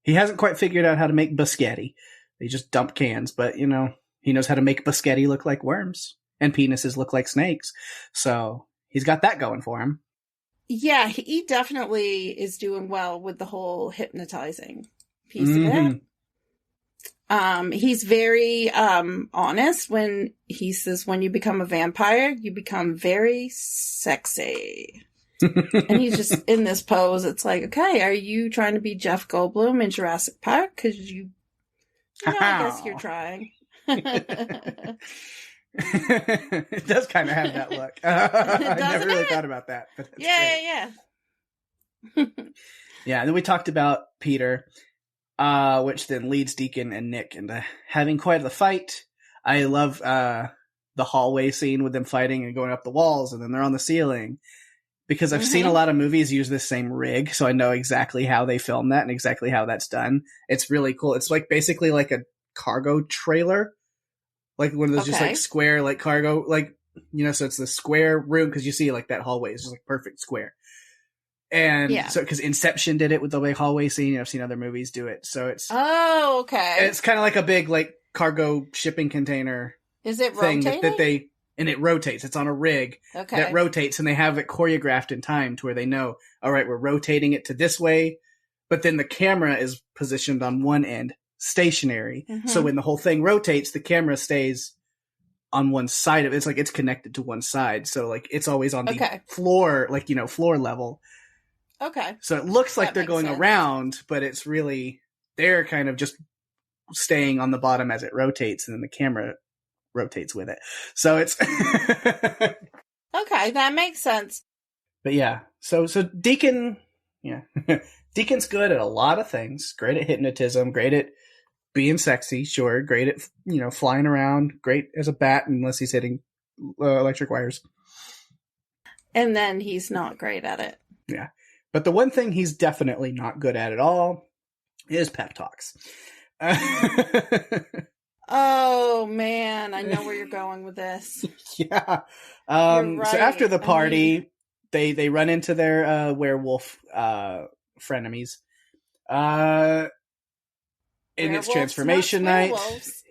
hasn't quite figured out how to make biscotti. They just dump cans, but he knows how to make biscotti look like worms and penises look like snakes. So he's got that going for him. Yeah, he definitely is doing well with the whole hypnotizing piece of it. He's very honest when he says, when you become a vampire, you become very sexy. And he's just in this pose. It's like, okay, are you trying to be Jeff Goldblum in Jurassic Park? Because I guess you're trying. It does kind of have that look. I never really thought about that. But yeah. Yeah, and then we talked about Peter, which then leads Deacon and Nick into having quite the fight. I love the hallway scene with them fighting and going up the walls, and then they're on the ceiling. Because I've seen a lot of movies use this same rig, so I know exactly how they film that and exactly how that's done. It's really cool. It's like basically like a cargo trailer, like one of those just like square like cargo, like, you know, so it's the square room because you see like that hallway is just like perfect square. And so because Inception did it with the like hallway scene, I've seen other movies do it. So it's it's kind of like a big like cargo shipping container. Is it thing rotating? that they and it rotates. It's on a rig that rotates, and they have it choreographed in time to where they know, all right, we're rotating it to this way, but then the camera is positioned on one end, stationary. So when the whole thing rotates, the camera stays on one side of it. It's like it's connected to one side. So like it's always on the floor, like, you know, floor level. Okay. So it looks like they're going around, but it's really, they're kind of just staying on the bottom as it rotates, and then the camera rotates with it. So it's okay, that makes sense. But yeah, so Deacon, Deacon's good at a lot of things. Great at hypnotism, great at being sexy, sure, great at, you know, flying around, great as a bat unless he's hitting electric wires. And then he's not great at it. Yeah. But the one thing he's definitely not good at all is pep talks. Oh man, I know where you're going with this. Yeah. Right. So after the party, they run into their werewolf frenemies. And it's transformation night.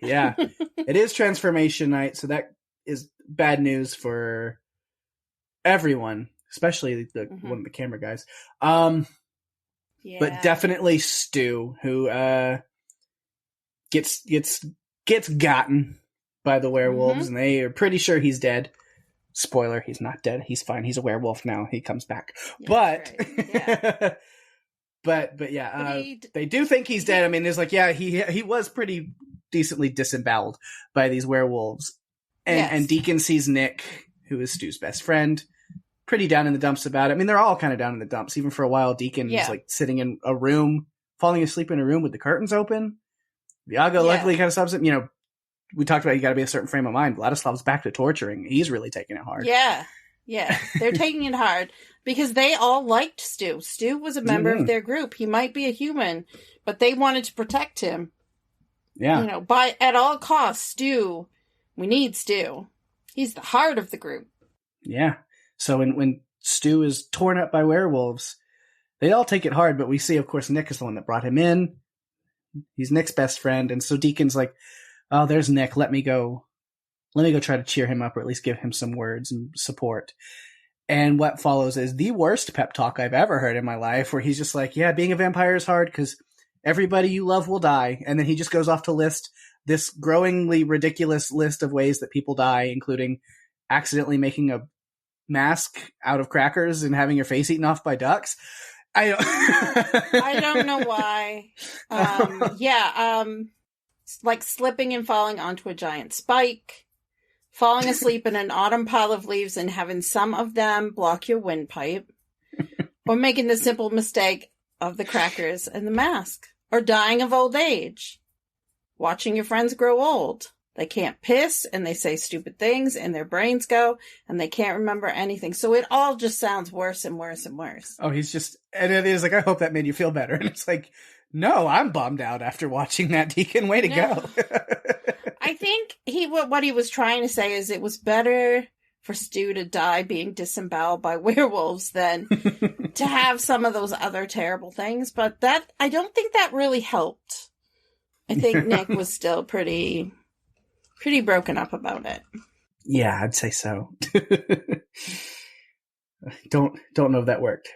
Yeah. It is transformation night, so that is bad news for everyone, especially the one of the camera guys. But definitely Stu, who gets gotten by the werewolves, and they are pretty sure he's dead. Spoiler, he's not dead. He's fine. He's a werewolf now. He comes back. But they do think he's dead. I mean, there's like, he was pretty decently disemboweled by these werewolves. And Deacon sees Nick, who is Stu's best friend, pretty down in the dumps about it. I mean, they're all kind of down in the dumps. Even for a while, Deacon was like sitting in a room, falling asleep in a room with the curtains open. Viago luckily kind of stops it. You know, we talked about you got to be a certain frame of mind. Vladislav's back to torturing. He's really taking it hard. Yeah. They're taking it hard because they all liked Stu. Stu was a member of their group. He might be a human, but they wanted to protect him. Yeah. You know, at all costs, Stu, we need Stu. He's the heart of the group. Yeah. So when Stu is torn up by werewolves, they all take it hard, but we see, of course, Nick is the one that brought him in. He's Nick's best friend, and so Deacon's like, oh, there's Nick. Let me go try to cheer him up, or at least give him some words and support. And what follows is the worst pep talk I've ever heard in my life, where he's just like, yeah, being a vampire is hard because everybody you love will die. And then he just goes off to list this growingly ridiculous list of ways that people die, including accidentally making a mask out of crackers and having your face eaten off by ducks. I don't know why. Like slipping and falling onto a giant spike, falling asleep in an autumn pile of leaves and having some of them block your windpipe, or making the simple mistake of the crackers and the mask, or dying of old age, watching your friends grow old. They can't piss, and they say stupid things, and their brains go, and they can't remember anything. So it all just sounds worse and worse and worse. Oh, he's just, and it is like, I hope that made you feel better. And it's like, no, I'm bummed out after watching that, Deacon. Way to go. I think what he was trying to say is it was better for Stu to die being disemboweled by werewolves than to have some of those other terrible things. But that, I don't think that really helped. I think Nick was still pretty broken up about it. Yeah, I'd say so. Don't know if that worked.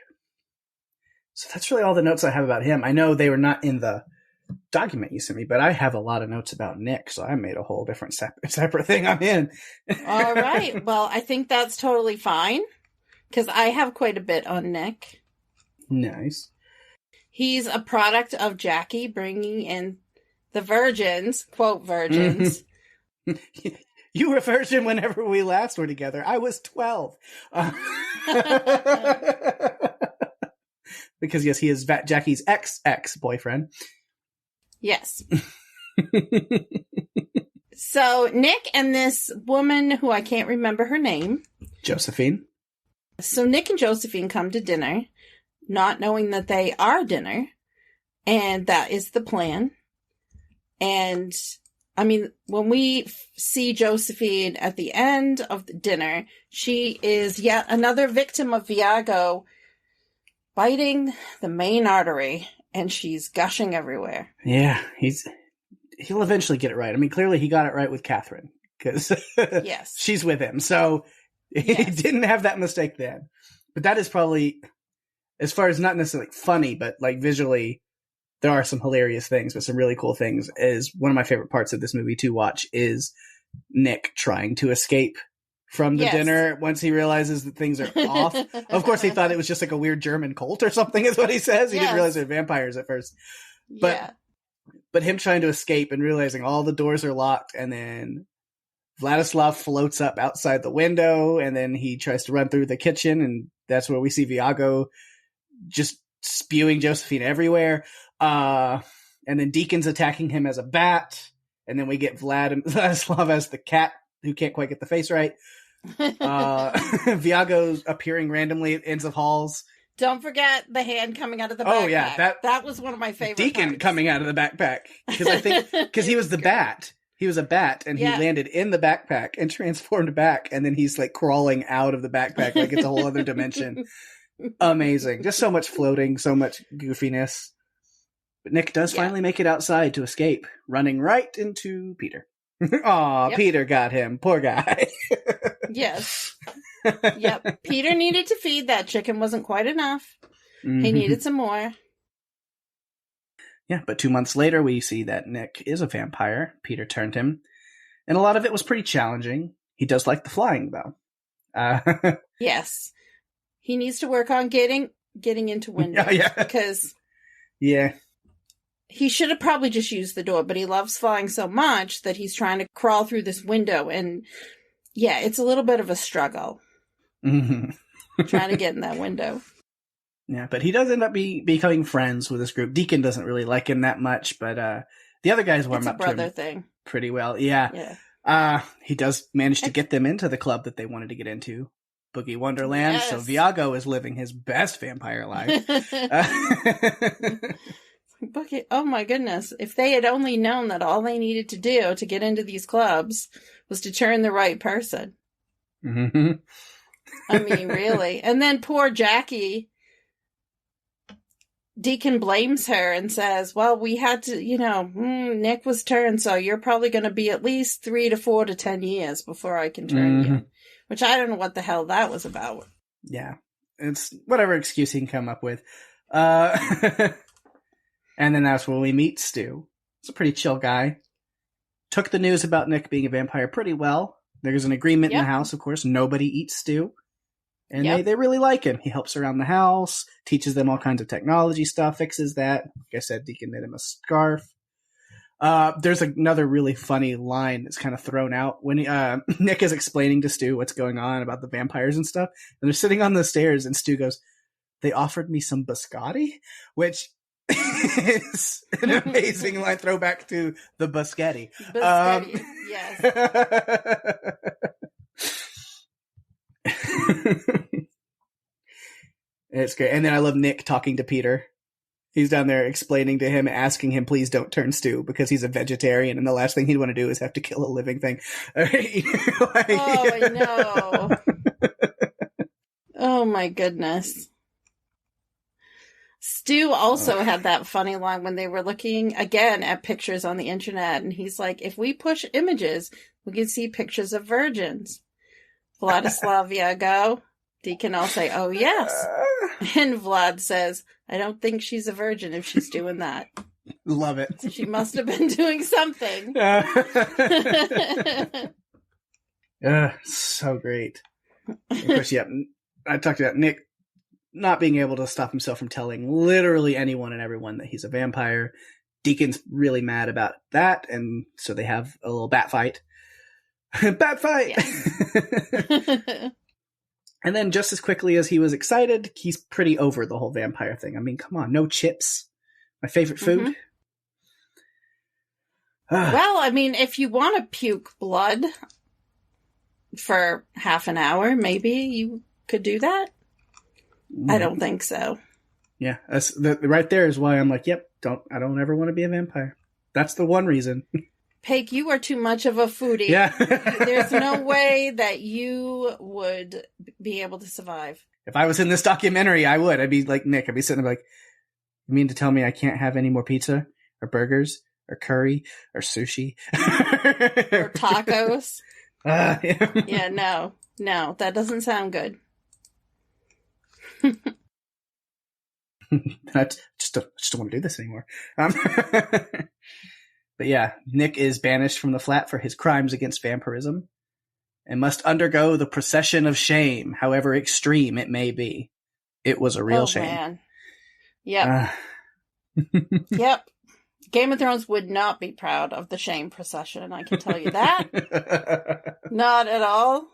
So that's really all the notes I have about him. I know they were not in the document you sent me, but I have a lot of notes about Nick, so I made a whole different separate thing I'm in. All right. Well, I think that's totally fine, because I have quite a bit on Nick. Nice. He's a product of Jackie bringing in the virgins, quote, virgins. You were a virgin whenever we last were together. I was 12. Because, yes, he is Jackie's ex-boyfriend. Yes. So Nick and this woman who I can't remember her name. Josephine. So Nick and Josephine come to dinner, not knowing that they are dinner. And that is the plan. And, I mean, when we see Josephine at the end of the dinner, she is yet another victim of Viago biting the main artery, and she's gushing everywhere. Yeah, he'll eventually get it right. I mean, clearly he got it right with Catherine, because yes. she's with him. So he didn't have that mistake then. But that is probably, as far as not necessarily funny, but like visually, there are some hilarious things, but some really cool things. Is one of my favorite parts of this movie to watch is Nick trying to escape from the dinner once he realizes that things are off. Of course, he thought it was just like a weird German cult or something is what he says. He didn't realize they're vampires at first. But him trying to escape and realizing all the doors are locked, and then Vladislav floats up outside the window, and then he tries to run through the kitchen, and that's where we see Viago just spewing Josephine everywhere. And then Deacon's attacking him as a bat, and then we get Vladislav as the cat who can't quite get the face right. Viago's appearing randomly at ends of halls. Don't forget the hand coming out of the backpack. Oh yeah, that was one of my favorite Deacon parts. Coming out of the backpack, because he was the bat. He was a bat, and he landed in the backpack and transformed back, and then he's like crawling out of the backpack like it's a whole other dimension. Amazing. Just so much floating, so much goofiness. But Nick does finally make it outside to escape, running right into Peter. Aw, Peter got him. Poor guy. Yes. Yep. Peter needed to feed. That chicken wasn't quite enough. Mm-hmm. He needed some more. Yeah, but 2 months later, we see that Nick is a vampire. Peter turned him. And a lot of it was pretty challenging. He does like the flying, though. Yes. He needs to work on getting into windows. Because he should have probably just used the door, but he loves flying so much that he's trying to crawl through this window. And it's a little bit of a struggle. Mm-hmm. Trying to get in that window. Yeah, but he does end up becoming friends with this group. Deacon doesn't really like him that much, but the other guys warm up to him thing. Pretty well. Yeah. He does manage to get them into the club that they wanted to get into, Boogie Wonderland. Yes. So Viago is living his best vampire life. Boogie, oh my goodness. If they had only known that all they needed to do to get into these clubs was to turn the right person. Mm-hmm. I mean, really. And then poor Jackie, Deacon blames her and says, well, we had to, Nick was turned, so you're probably going to be at least 3 to 4 to 10 years before I can turn you. Which I don't know what the hell that was about. Yeah. It's whatever excuse he can come up with. And then that's when we meet Stu. He's a pretty chill guy. Took the news about Nick being a vampire pretty well. There's an agreement in the house, of course. Nobody eats Stu. And they really like him. He helps around the house, teaches them all kinds of technology stuff, fixes that. Like I said, Deacon knit him a scarf. There's another really funny line that's kind of thrown out when Nick is explaining to Stu what's going on about the vampires and stuff. And they're sitting on the stairs, and Stu goes, they offered me some biscotti, which is an amazing line, throwback to the Biscotti. Yes. It's great. And then I love Nick talking to Peter. He's down there explaining to him, asking him, please don't turn Stu, because he's a vegetarian, and the last thing he'd want to do is have to kill a living thing. I know. Oh my goodness. Stu also had that funny line when they were looking again at pictures on the internet, and he's like, if we push images, we can see pictures of virgins. Vladislav Viago, Deacon all say, oh yes. And Vlad says, I don't think she's a virgin if she's doing that. Love it. So she must have been doing something. So great. Of course, I talked about Nick not being able to stop himself from telling literally anyone and everyone that he's a vampire. Deacon's really mad about that, and so they have a little bat fight. Bat fight! Yes. And then just as quickly as he was excited, he's pretty over the whole vampire thing. I mean, come on, no chips. My favorite food. Well, I mean, if you want to puke blood for half an hour, maybe you could do that. I don't think so. Yeah, right there is why I'm like, yep, I don't ever want to be a vampire. That's the one reason. Pake, you are too much of a foodie. Yeah. There's no way that you would be able to survive. If I was in this documentary, I would. I'd be like Nick. I'd be sitting there like, you mean to tell me I can't have any more pizza or burgers or curry or sushi or tacos? Yeah. Yeah, no, that doesn't sound good. I just don't want to do this anymore. But yeah, Nick is banished from the flat for his crimes against vampirism and must undergo the procession of shame, however extreme it may be. It was a real shame. Man. Yep. Yep. Game of Thrones would not be proud of the shame procession, I can tell you that. Not at all.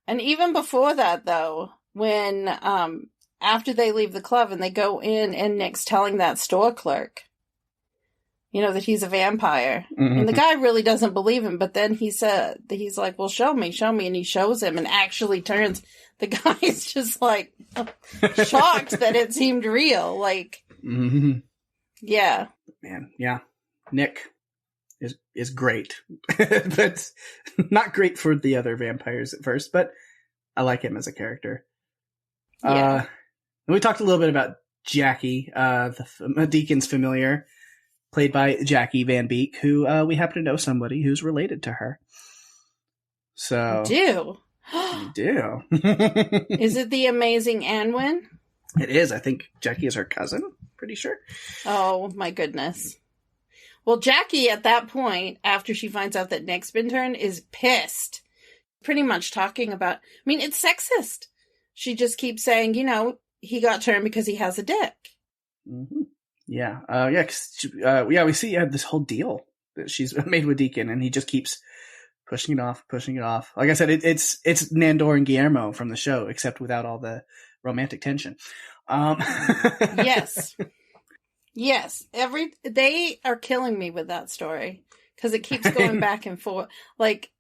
And even before that, though, when after they leave the club and they go in and Nick's telling that store clerk, that he's a vampire. Mm-hmm. And the guy really doesn't believe him, but then he's like, well, show me. And he shows him and actually turns. The guy's just like shocked that it seemed real. Like, yeah. Man, yeah. Nick is great. But not great for the other vampires at first, but I like him as a character. Yeah. And we talked a little bit about Jackie, the Deacon's familiar, played by Jackie Van Beek, who we happen to know somebody who's related to her. So you do. Is it the amazing Anwin? It is. I think Jackie is her cousin. Pretty sure. Oh my goodness. Well, Jackie at that point, after she finds out that Nick's been turned, is pissed. Pretty much talking about. I mean, it's sexist. She just keeps saying, he got turned because he has a dick. Mm-hmm. Yeah. We see this whole deal that she's made with Deacon, and he just keeps pushing it off. Like I said, it's Nandor and Guillermo from the show, except without all the romantic tension. Yes. Yes. They are killing me with that story because it keeps going back and forth. Like,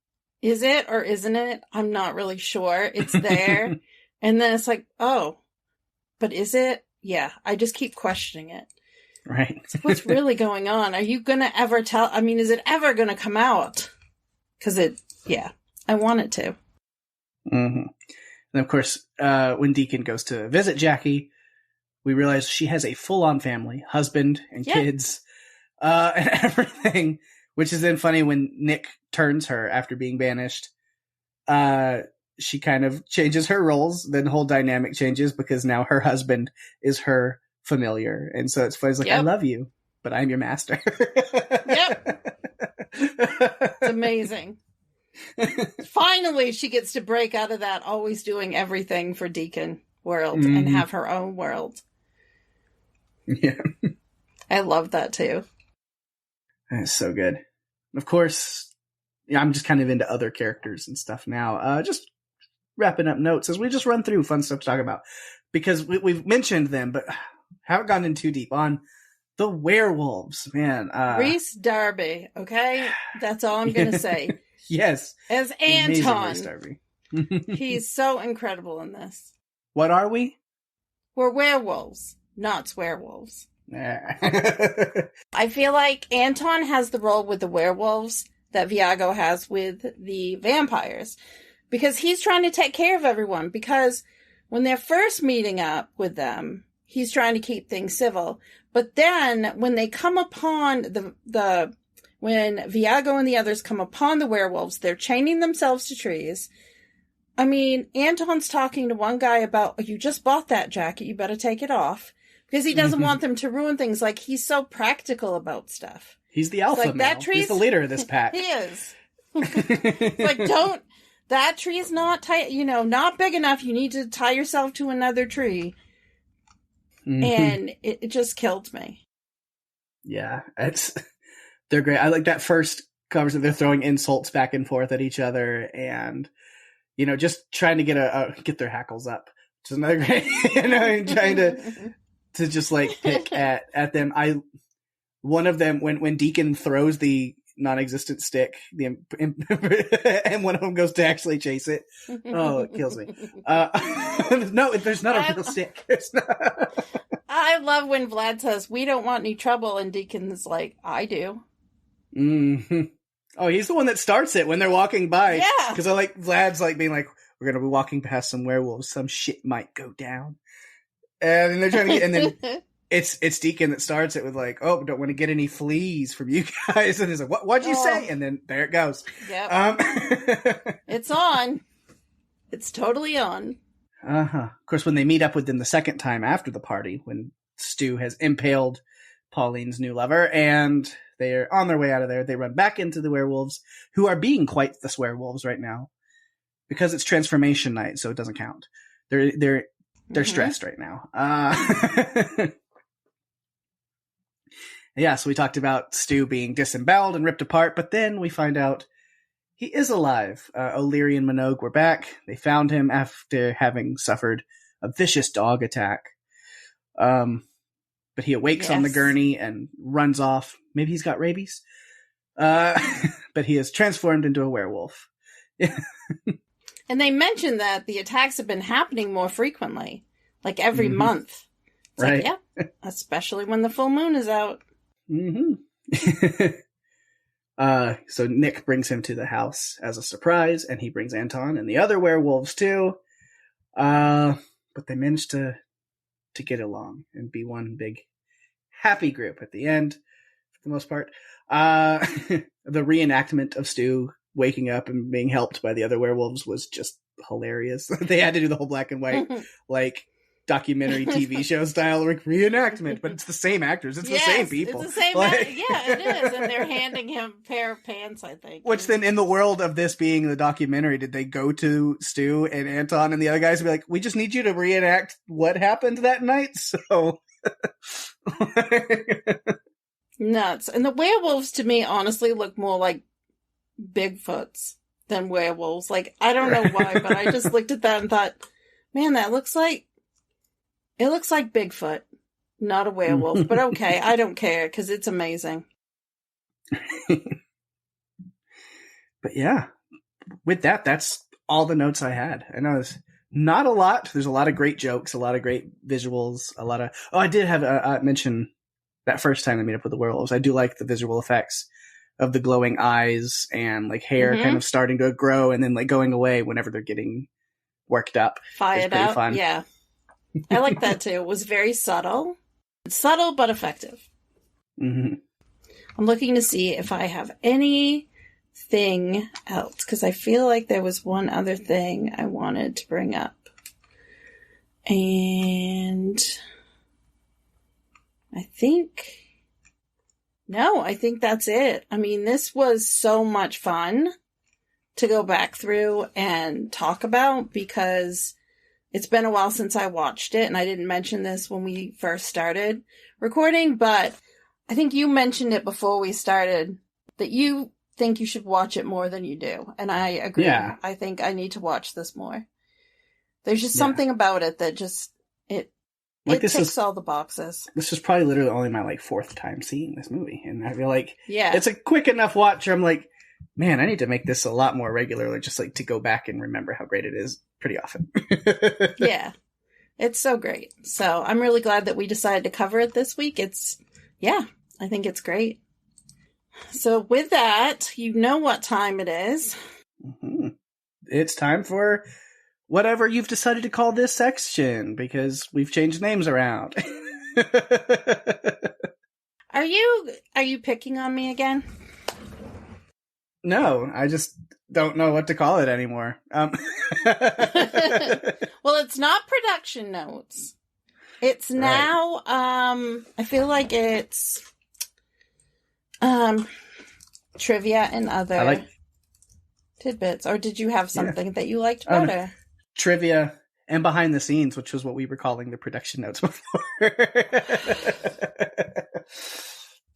is it or isn't it? I'm not really sure. It's there. And then it's like, oh, but is it? Yeah. I just keep questioning it. Right. So what's really going on? Are you going to ever tell? I mean, is it ever going to come out? Because I want it to. Mm-hmm. And of course, when Deacon goes to visit Jackie, we realize she has a full-on family, husband and kids, and everything, which is then funny when Nick turns her after being banished. She kind of changes her roles. Then the whole dynamic changes because now her husband is her familiar. And so it's funny. It's like, I love you, but I'm your master. Yep. It's amazing. Finally, she gets to break out of that always doing everything for Deacon world and have her own world. Yeah. I love that too. That's so good. Of course, I'm just kind of into other characters and stuff now. Just wrapping up notes as we just run through fun stuff to talk about. Because we've mentioned them, but haven't gone in too deep on the werewolves, man. Rhys Darby, okay? That's all I'm going to say. Yes. As Anton. He's so incredible in this. What are we? We're werewolves, not swearwolves. I feel like Anton has the role with the werewolves that Viago has with the vampires. Because he's trying to take care of everyone. Because when they're first meeting up with them, he's trying to keep things civil. But then when they come upon when Viago and the others come upon the werewolves, they're chaining themselves to trees. I mean, Anton's talking to one guy about, oh, you just bought that jacket, you better take it off. Because he doesn't want them to ruin things. Like, he's so practical about stuff. He's the alpha male. He's the leader of this pack. He is. Like, that tree is not not big enough. You need to tie yourself to another tree. Mm-hmm. And it just killed me. Yeah, they're great. I like that first conversation. They're throwing insults back and forth at each other, and just trying to get their hackles up. Which is another great, and trying to just like pick at them. One of them, when Deacon throws the non-existent stick, and one of them goes to actually chase it. Oh, it kills me. No, there's not a real stick. I love when Vlad says, "We don't want any trouble," and Deacon's like, "I do." Mm-hmm. Oh, he's the one that starts it when they're walking by. Yeah. Because I like Vlad's like being like, "We're gonna be walking past some werewolves. Some shit might go down," and they're trying to get, and then it's Deacon that starts it with like, "Oh, don't want to get any fleas from you guys," and he's like, "What'd you say?" And then there it goes. Yep. It's on. It's totally on. Of course, when they meet up with them the second time after the party, when Stu has impaled Pauline's new lover, and they're on their way out of there, they run back into the werewolves, who are being quite the swearwolves right now, because it's transformation night, so it doesn't count. They're stressed right now. Yeah, so we talked about Stu being disemboweled and ripped apart, but then we find out he is alive. O'Leary and Minogue were back. They found him after having suffered a vicious dog attack. But he awakes on the gurney and runs off. Maybe he's got rabies. But he is transformed into a werewolf. And they mentioned that the attacks have been happening more frequently, like every month. It's right. Like, yeah, especially when the full moon is out. Mm-hmm. So Nick brings him to the house as a surprise, and he brings Anton and the other werewolves too. But they manage to get along and be one big happy group at the end, for the most part. The reenactment of Stu waking up and being helped by the other werewolves was just hilarious. They had to do the whole black and white, like, documentary TV show style reenactment, but it's the same actors. It's the same people. It's the same. Yeah, it is. And they're handing him a pair of pants, I think. Which then, in the world of this being the documentary, did they go to Stu and Anton and the other guys and be like, "We just need you to reenact what happened that night"? So nuts. And the werewolves, to me, honestly, look more like Bigfoots than werewolves. Like, I don't know why, but I just looked at that and thought, man, it looks like Bigfoot, not a werewolf. But okay, I don't care because it's amazing. But yeah, with that, that's all the notes I had. I know it's not a lot. There's a lot of great jokes, a lot of great visuals, a lot of... Oh, I did have mention that first time I meet up with the werewolves. I do like the visual effects of the glowing eyes and like hair kind of starting to grow and then like going away whenever they're getting worked up. Fired up, fun. Yeah. I like that too. It was very subtle. Subtle but effective. Mm-hmm. I'm looking to see if I have anything else, because I feel like there was one other thing I wanted to bring up. And I think that's it. I mean, this was so much fun to go back through and talk about, because it's been a while since I watched it, and I didn't mention this when we first started recording, but I think you mentioned it before we started, that you think you should watch it more than you do, and I agree. Yeah. I think I need to watch this more. There's just something about it that just, it ticks all the boxes. This is probably literally only my like fourth time seeing this movie, and I feel like it's a quick enough watch where I'm like, man, I need to make this a lot more regularly, just like to go back and remember how great it is pretty often. Yeah, it's so great. So I'm really glad that we decided to cover it this week. I think it's great. So with that, you know what time it is. Mm-hmm. It's time for whatever you've decided to call this section, because we've changed names around. Are you picking on me again? No, I just don't know what to call it anymore. Well, it's not production notes. It's now, I feel like it's trivia and other tidbits. Or did you have something that you liked better? Trivia and behind the scenes, which was what we were calling the production notes before.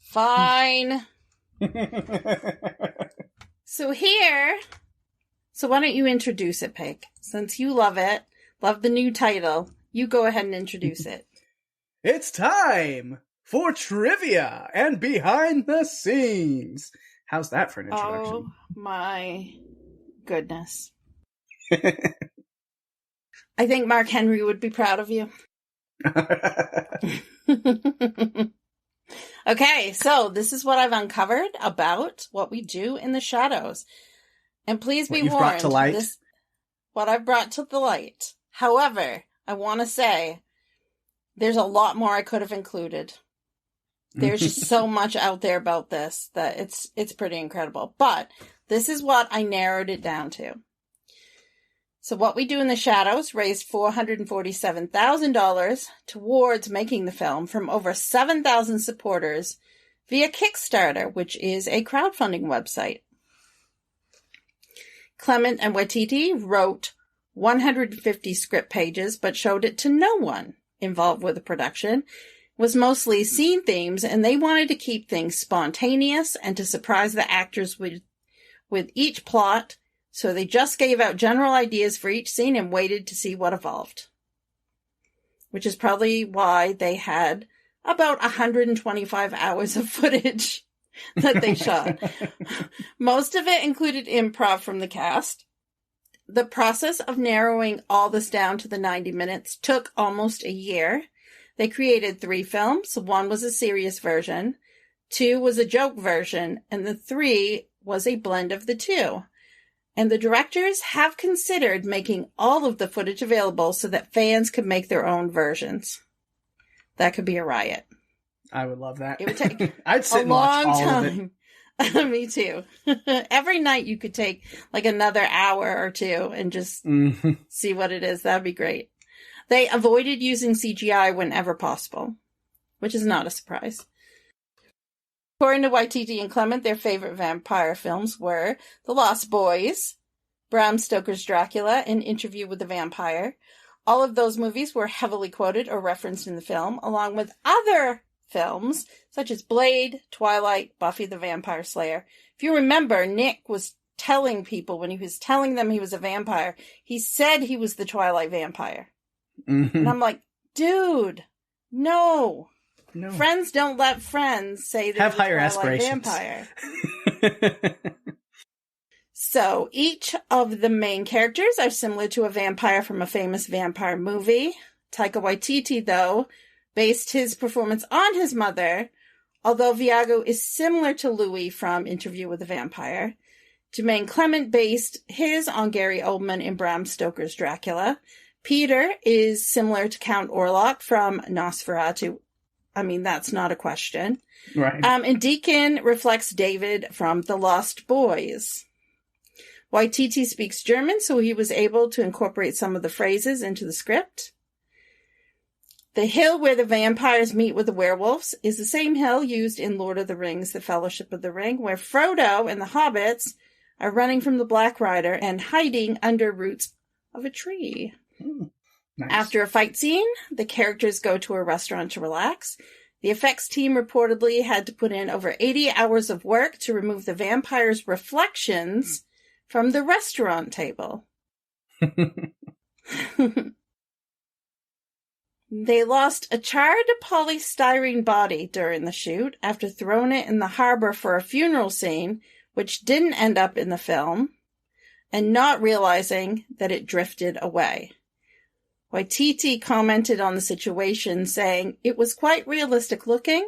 Fine. So here, So why don't you introduce it, Pake? Since you love it, love the new title, you go ahead and introduce it. It's time for trivia and behind the scenes. How's that for an introduction? Oh my goodness. I think Mark Henry would be proud of you. Okay, so this is what I've uncovered about what we do in the shadows. And please be warned, brought to light? What I've brought to the light. However, I want to say there's a lot more I could have included. There's just so much out there about this that it's pretty incredible. But this is what I narrowed it down to. So what we do in the shadows raised $447,000 towards making the film from over 7,000 supporters via Kickstarter, which is a crowdfunding website. Clement and Waititi wrote 150 script pages, but showed it to no one involved with the production. It was mostly scene themes, and they wanted to keep things spontaneous and to surprise the actors with each plot. So they just gave out general ideas for each scene and waited to see what evolved. Which is probably why they had about 125 hours of footage that they shot. Most of it included improv from the cast. The process of narrowing all this down to the 90 minutes took almost a year. They created 3 films. 1 was a serious version, 2 was a joke version, and the 3 was a blend of the 2. And the directors have considered making all of the footage available so that fans could make their own versions. That could be a riot. I would love that. It would take I'd sit and watch all of it. Me too. Every night you could take like another hour or 2 and just see what it is. That'd be great. They avoided using CGI whenever possible, which is not a surprise. According to Waititi and Clement, their favorite vampire films were The Lost Boys, Bram Stoker's Dracula, and Interview with the Vampire. All of those movies were heavily quoted or referenced in the film, along with other films such as Blade, Twilight, Buffy the Vampire Slayer. If you remember, Nick was telling people when he was telling them he was a vampire, he said he was the Twilight vampire. Mm-hmm. And I'm like, dude, no. Friends don't let friends say they're the Twilight vampire. So each of the main characters are similar to a vampire from a famous vampire movie. Taika Waititi, though, based his performance on his mother, although Viago is similar to Louis from Interview with the Vampire. Jemaine Clement based his on Gary Oldman in Bram Stoker's Dracula. Peter is similar to Count Orlok from Nosferatu. I mean, that's not a question. Right. And Deacon reflects David from The Lost Boys. Waititi speaks German, so he was able to incorporate some of the phrases into the script. The hill where the vampires meet with the werewolves is the same hill used in Lord of the Rings, The Fellowship of the Ring, where Frodo and the hobbits are running from the Black Rider and hiding under roots of a tree. Nice. After a fight scene, the characters go to a restaurant to relax. The effects team reportedly had to put in over 80 hours of work to remove the vampires' reflections from the restaurant table. They lost a charred polystyrene body during the shoot after throwing it in the harbor for a funeral scene, which didn't end up in the film, and not realizing that it drifted away. Waititi commented on the situation, saying, "It was quite realistic looking,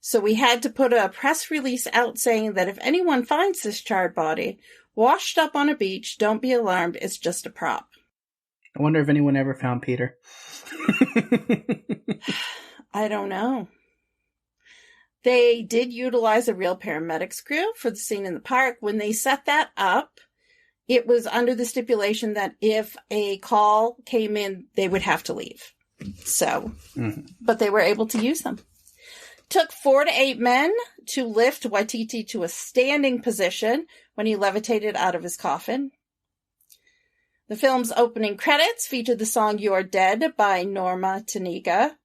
so we had to put a press release out saying that if anyone finds this charred body washed up on a beach, don't be alarmed, it's just a prop." I wonder if anyone ever found Peter. I don't know. They did utilize a real paramedics crew for the scene in the park. When they set that up, it was under the stipulation that if a call came in, they would have to leave. So, but they were able to use them. Took 4 to 8 men to lift Waititi to a standing position when he levitated out of his coffin. The film's opening credits featured the song "You're Dead" by Norma Tanika.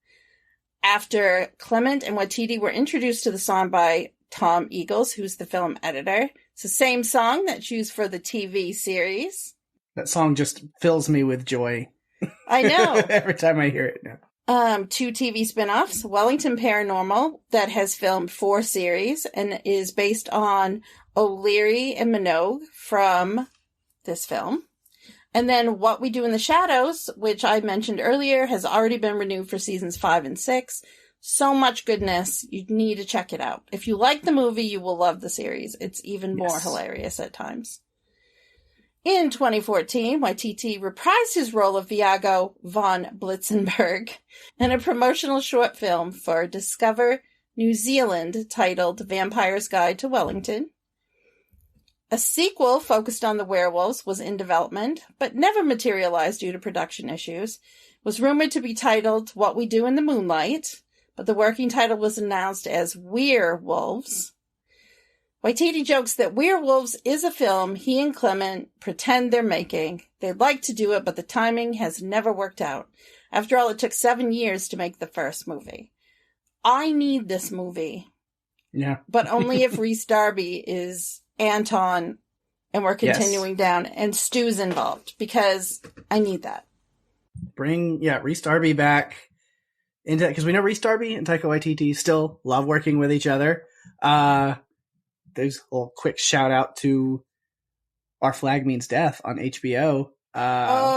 After Clement and Waititi were introduced to the song by Tom Eagles, who's the film editor, It's the same song that's used for the TV series. That song just fills me with joy. I know. Every time I hear it now. 2 TV spin-offs, Wellington Paranormal, that has filmed 4 series and is based on O'Leary and Minogue from this film. And then What We Do in the Shadows, which I mentioned earlier, has already been renewed for seasons 5 and 6. So much goodness. You need to check it out. If you like the movie, you will love the series. It's even more hilarious at times. In 2014, Waititi reprised his role of Viago von Blitzenberg in a promotional short film for Discover New Zealand titled Vampire's Guide to Wellington. A sequel focused on the werewolves was in development, but never materialized due to production issues. It was rumored to be titled What We Do in the Moonlight, but the working title was announced as Werewolves. Waititi jokes that Werewolves is a film he and Clement pretend they're making. They'd like to do it, but the timing has never worked out. After all, it took 7 years to make the first movie. I need this movie. Yeah. But only if Rhys Darby is Anton and we're continuing down and Stu's involved, because I need that. Bring, Rhys Darby back into, because we know Rhys Darby and Taika Waititi still love working with each other. There's a little quick shout out to Our Flag Means Death on HBO,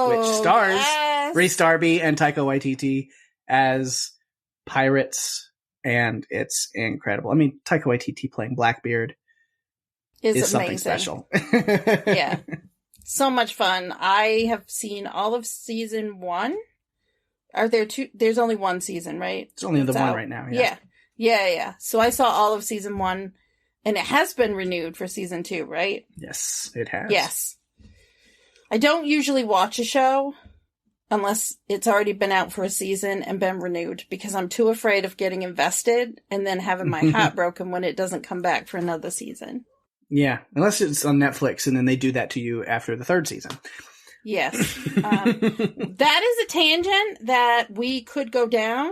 which stars Rhys Darby and Taika Waititi as pirates, and it's incredible. I mean, Taika Waititi playing Blackbeard is something special. Yeah. So much fun. I have seen all of season 1. Are there 2? There's only 1 season, right? It's only the one right now. Yeah. So I saw all of season 1. And it has been renewed for season 2, right? Yes, it has. Yes. I don't usually watch a show unless it's already been out for a season and been renewed, because I'm too afraid of getting invested and then having my heart broken when it doesn't come back for another season. Yeah, unless it's on Netflix and then they do that to you after the 3rd season. Yes. That is a tangent that we could go down.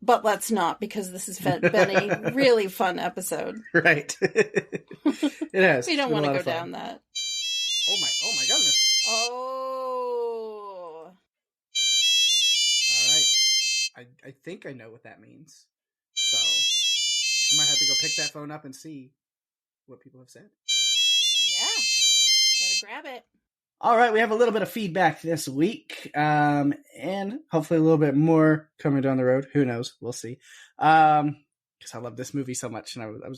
But let's not, because this has been a really fun episode. Right. It has. We don't want to go down that. Oh my goodness. Oh. All right. I think I know what that means. So I might have to go pick that phone up and see what people have said. Yeah. Better grab it. All right, we have a little bit of feedback this week, and hopefully a little bit more coming down the road. Who knows? We'll see. Because I love this movie so much, and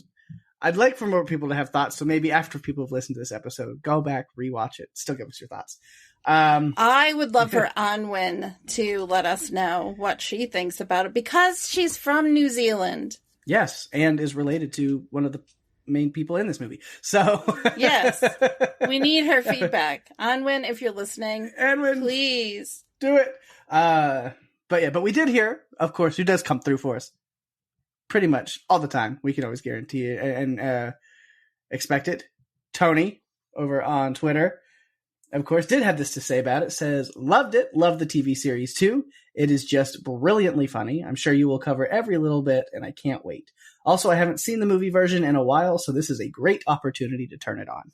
I'd like for more people to have thoughts. So maybe after people have listened to this episode, go back, rewatch it, still give us your thoughts. I would love for Anwen to let us know what she thinks about it, because she's from New Zealand. Yes, and is related to one of the main people in this movie. So yes, we need her feedback. Anwen, if you're listening, Anwen, please do it. But we did hear, of course, who does come through for us pretty much all the time. We can always guarantee it and expect it. Tony over on Twitter, of course, did have this to say about it. Says, loved it. Loved the TV series too. It is just brilliantly funny. I'm sure you will cover every little bit, and I can't wait. Also, I haven't seen the movie version in a while, so this is a great opportunity to turn it on.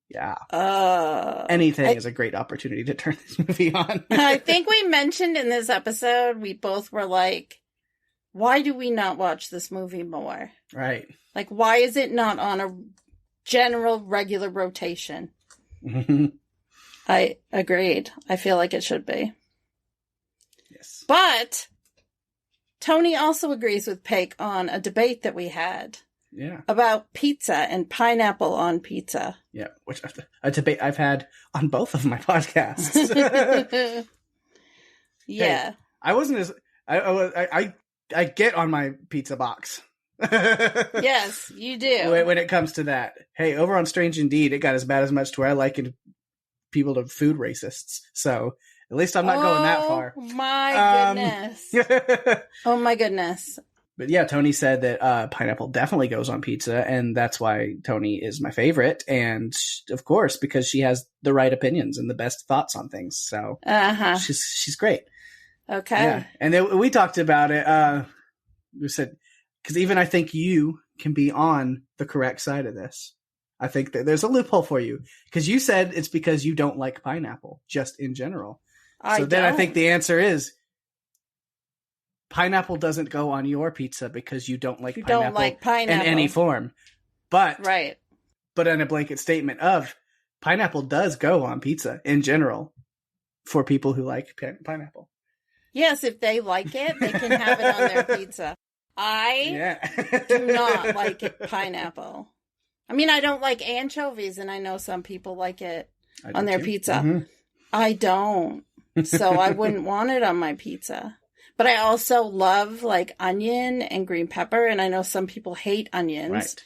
Yeah. Anything is a great opportunity to turn this movie on. I think we mentioned in this episode, we both were like, why do we not watch this movie more? Right. Like, why is it not on a general, regular rotation? I agreed. I feel like it should be. Yes. But Tony also agrees with Pake on a debate that we had. Yeah. About pizza and pineapple on pizza. Yeah, which a debate I've had on both of my podcasts. Yeah. Hey, I wasn't as I get on my pizza box. Yes, you do. When it comes to that. Hey, over on Strange Indeed, it got as bad as much to where I likened people to food racists. So at least I'm not going that far. My goodness. Oh my goodness. But yeah, Tony said that pineapple definitely goes on pizza, and that's why Tony is my favorite. And of course, because she has the right opinions and the best thoughts on things. So she's great. Okay. Yeah. And then we talked about it. We said, because even I think you can be on the correct side of this. I think that there's a loophole for you because you said it's because you don't like pineapple just in general. Then I think the answer is pineapple doesn't go on your pizza because you don't like pineapple in any form. But in a blanket statement of pineapple does go on pizza in general for people who like pineapple. Yes, if they like it, they can have it on their pizza. I do not like pineapple. I mean, I don't like anchovies, and I know some people like it on their pizza. Mm-hmm. I don't. So I wouldn't want it on my pizza. But I also love like onion and green pepper, and I know some people hate onions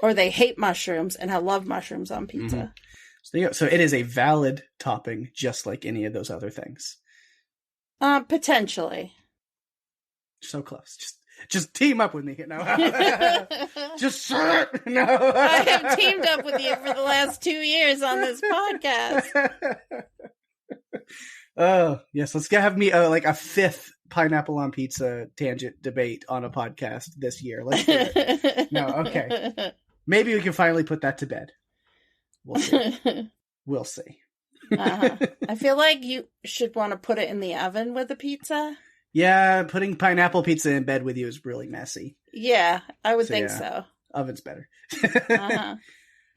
or they hate mushrooms, and I love mushrooms on pizza. Mm-hmm. So it is a valid topping, just like any of those other things. Potentially. So close. Just team up with me. No. Just no. I have teamed up with you for the last 2 years on this podcast. Oh, yes. Let's have me like a fifth pineapple on pizza tangent debate on a podcast this year. Let's do it. No, okay. Maybe we can finally put that to bed. We'll see. We'll see. I feel like you should want to put it in the oven with the pizza. Yeah, putting pineapple pizza in bed with you is really messy. Yeah, I would think so. Oven's better.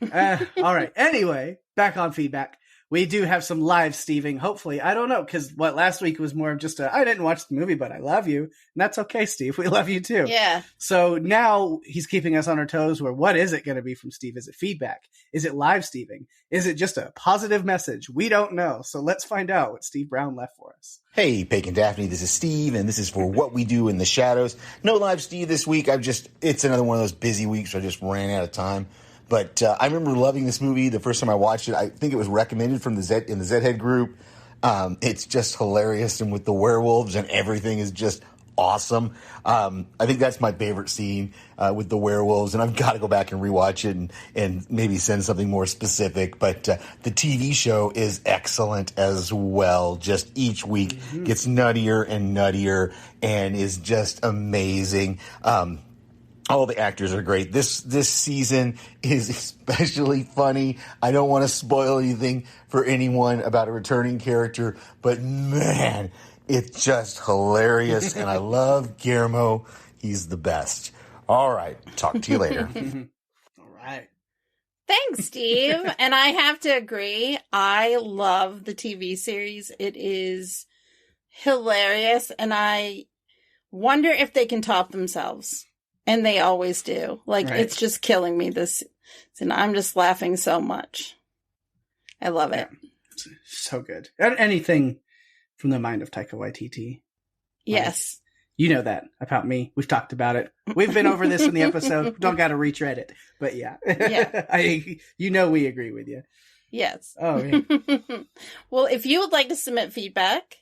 All right. Anyway, back on feedback. We do have some live Steving, hopefully. I don't know, because last week was more of just I didn't watch the movie, but I love you. And that's okay, Steve. We love you too. Yeah. So now he's keeping us on our toes where what is it going to be from Steve? Is it feedback? Is it live Steving? Is it just a positive message? We don't know. So let's find out what Steve Brown left for us. Hey, Pake and Daphne, this is Steve, and this is for What We Do in the Shadows. No live Steve this week. It's another one of those busy weeks where I just ran out of time. But I remember loving this movie the first time I watched it. I think it was recommended from the Zhead group. It's just hilarious, and with the werewolves and everything is just awesome. I think that's my favorite scene with the werewolves, and I've got to go back and rewatch it and maybe send something more specific. But the TV show is excellent as well. Just each week gets nuttier and nuttier and is just amazing. All the actors are great. This season is especially funny. I don't want to spoil anything for anyone about a returning character, but man, it's just hilarious. And I love Guillermo. He's the best. All right. Talk to you later. All right. Thanks, Steve. And I have to agree. I love the TV series. It is hilarious. And I wonder if they can top themselves. And they always do. It's just killing me this. And I'm just laughing so much. I love it. Yeah, so good. Anything from the mind of Taika Waititi. Yes. You know that about me. We've talked about it. We've been over this in the episode. Don't got to retread it. But yeah. We agree with you. Yes. Oh, yeah. Well, if you would like to submit feedback,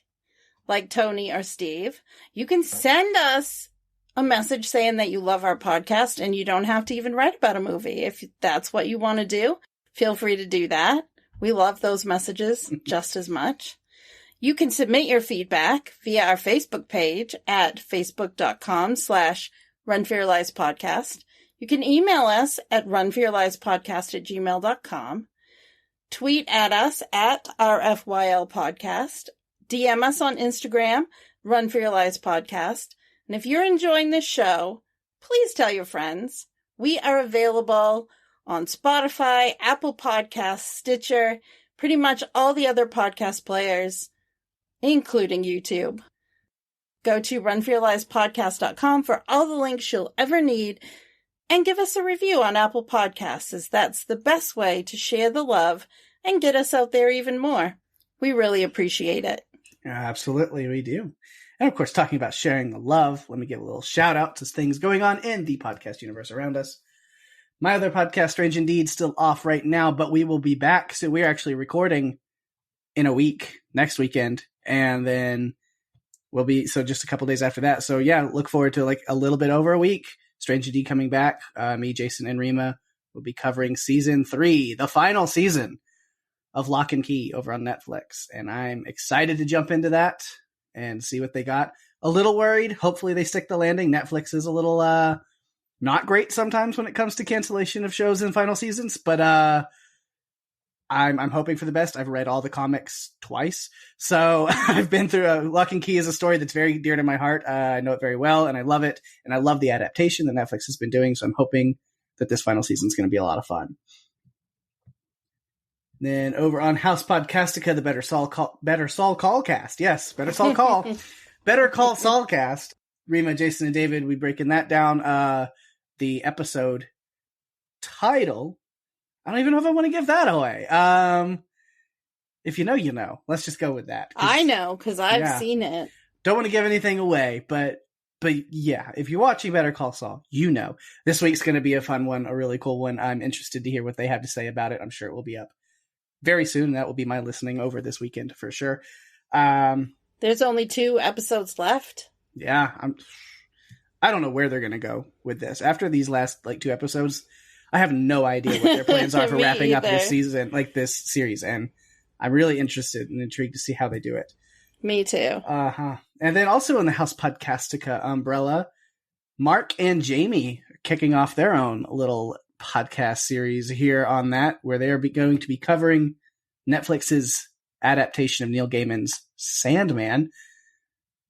like Tony or Steve, you can send us a message saying that you love our podcast, and you don't have to even write about a movie. If that's what you want to do, feel free to do that. We love those messages just as much. You can submit your feedback via our Facebook page at facebook.com/runforyourlifespodcast. You can email us at runforyourlifespodcast@gmail.com. Tweet at us at RFYL Podcast. DM us on Instagram, Run For Your Lives Podcast. And if you're enjoying this show, please tell your friends. We are available on Spotify, Apple Podcasts, Stitcher, pretty much all the other podcast players, including YouTube. Go to runforyourlivespodcast.com for all the links you'll ever need, and give us a review on Apple Podcasts, as that's the best way to share the love and get us out there even more. We really appreciate it. Absolutely, we do. And of course, talking about sharing the love, let me give a little shout out to things going on in the podcast universe around us. My other podcast, Strange Indeed, still off right now, but we will be back. So we're actually recording in a week, next weekend. And then we'll be, so just a couple days after that. So yeah, look forward to like a little bit over a week. Strange Indeed coming back. Me, Jason, and Rima will be covering season 3, the final season of Lock and Key over on Netflix. And I'm excited to jump into that and see what they got. A little worried. Hopefully they stick the landing. Netflix is a little not great sometimes when it comes to cancellation of shows in final seasons, but I'm hoping for the best. I've read all the comics twice, so I've been through Lock and Key is a story that's very dear to my heart. I know it very well, and I love it, and I love the adaptation that Netflix has been doing, so I'm hoping that this final season is going to be a lot of fun. Then over on House Podcastica, the Better Saul Call cast. Yes, Better Saul Call. Better Call Saul cast. Rima, Jason, and David, we breaking that down. The episode title, I don't even know if I want to give that away. If you know, you know. Let's just go with that. I know, because I've seen it. Don't want to give anything away, but yeah, if you're watching Better Call Saul, you know. This week's going to be a fun one, a really cool one. I'm interested to hear what they have to say about it. I'm sure it will be up very soon. That will be my listening over this weekend for sure. There's only 2 episodes left. Yeah, I don't know where they're going to go with this. After these last 2 episodes, I have no idea what their plans are for wrapping up this season, this series. And I'm really interested and intrigued to see how they do it. Me too. Uh-huh. And then also in the House Podcastica umbrella, Mark and Jamie are kicking off their own little podcast series here on that, where they are going to be covering Netflix's adaptation of Neil Gaiman's Sandman,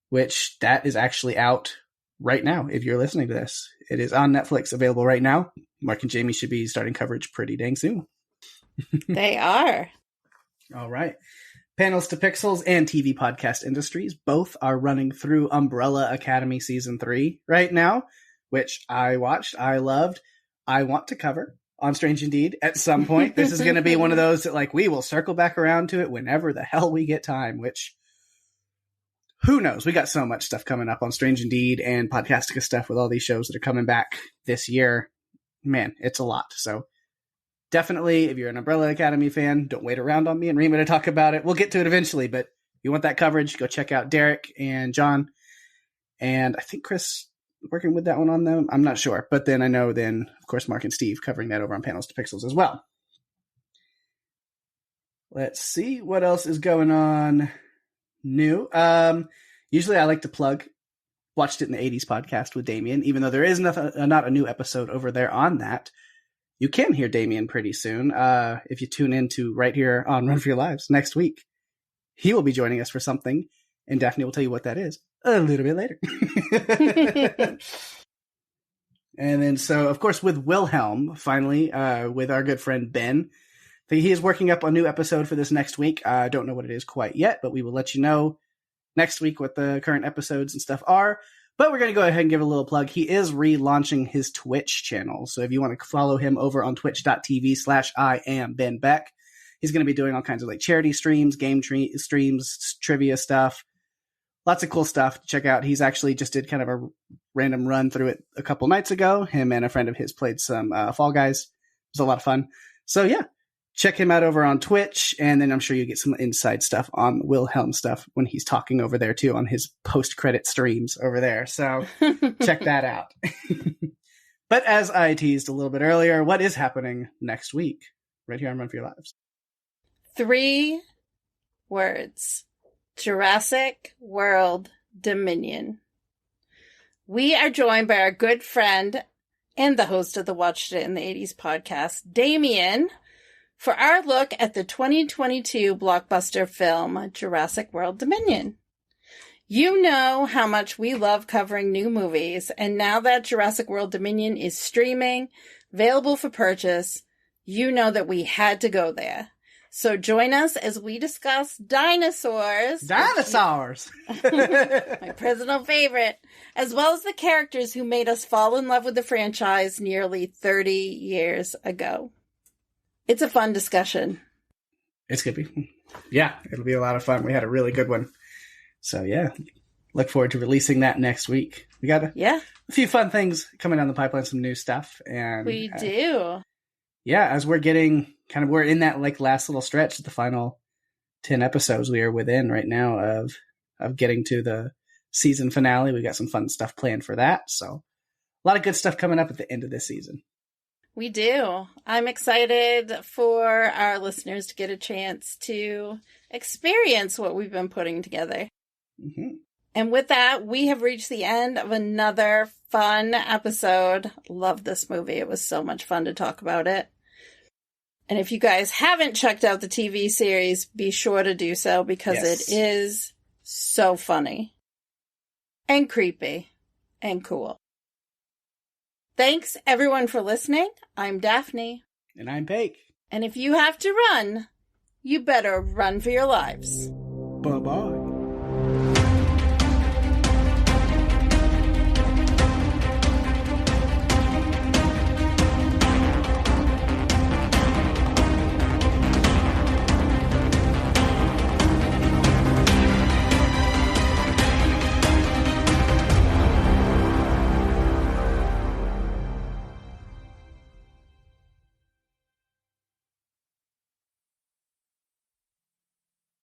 which that is actually out right now. If you're listening to this, it is on Netflix, available right now. Mark and Jamie should be starting coverage pretty dang soon. They are. All right. Panels to Pixels and TV Podcast Industries both are running through Umbrella Academy Season 3 right now, which I watched, I loved. I want to cover on Strange Indeed at some point. This is going to be one of those that we will circle back around to it whenever the hell we get time, which who knows? We got so much stuff coming up on Strange Indeed and Podcastica stuff with all these shows that are coming back this year. Man, it's a lot. So definitely, if you're an Umbrella Academy fan, don't wait around on me and Rima to talk about it. We'll get to it eventually, but if you want that coverage, go check out Derek and John. And I think Chris working with that one on them. I'm not sure. But then I know of course, Mark and Steve covering that over on Panels to Pixels as well. Let's see what else is going on new. Usually I like to plug Watched It in the 80s podcast with Damien, even though there is not a new episode over there on that. You can hear Damien pretty soon if you tune into right here on Run for Your Lives next week. He will be joining us for something, and Daphne will tell you what that is a little bit later. And then, so, of course, with Wilhelm, finally, with our good friend Ben, he is working up a new episode for this next week. I don't know what it is quite yet, but we will let you know next week what the current episodes and stuff are. But we're going to go ahead and give a little plug. He is relaunching his Twitch channel. So if you want to follow him over on twitch.tv/IamBenBeck, he's going to be doing all kinds of charity streams, game streams, trivia stuff. Lots of cool stuff to check out. He's actually just did kind of a random run through it a couple nights ago. Him and a friend of his played some Fall Guys. It was a lot of fun. So yeah, check him out over on Twitch. And then I'm sure you get some inside stuff on Wilhelm stuff when he's talking over there too on his post-credit streams over there. So check that out. But as I teased a little bit earlier, what is happening next week right here on Run for Your Lives? 3 words. Jurassic World Dominion. We are joined by our good friend and the host of the Watched It in the 80s podcast, Damien, for our look at the 2022 blockbuster film, Jurassic World Dominion. You know how much we love covering new movies, and now that Jurassic World Dominion is streaming, available for purchase, you know that we had to go there. So join us as we discuss dinosaurs. Dinosaurs! My personal favorite. As well as the characters who made us fall in love with the franchise nearly 30 years ago. It's a fun discussion. It's going to be. Yeah, it'll be a lot of fun. We had a really good one. So yeah, look forward to releasing that next week. We got a few fun things coming down the pipeline, some new stuff. And we do. Yeah, as we're getting we're in that last little stretch, the final 10 episodes we are within right now of getting to the season finale. We got some fun stuff planned for that. So a lot of good stuff coming up at the end of this season. We do. I'm excited for our listeners to get a chance to experience what we've been putting together. Mm-hmm. And with that, we have reached the end of another fun episode. Love this movie. It was so much fun to talk about it. And if you guys haven't checked out the TV series, be sure to do so because it is so funny and creepy and cool. Thanks, everyone, for listening. I'm Daphne. And I'm Pake. And if you have to run, you better run for your lives. Bye-bye.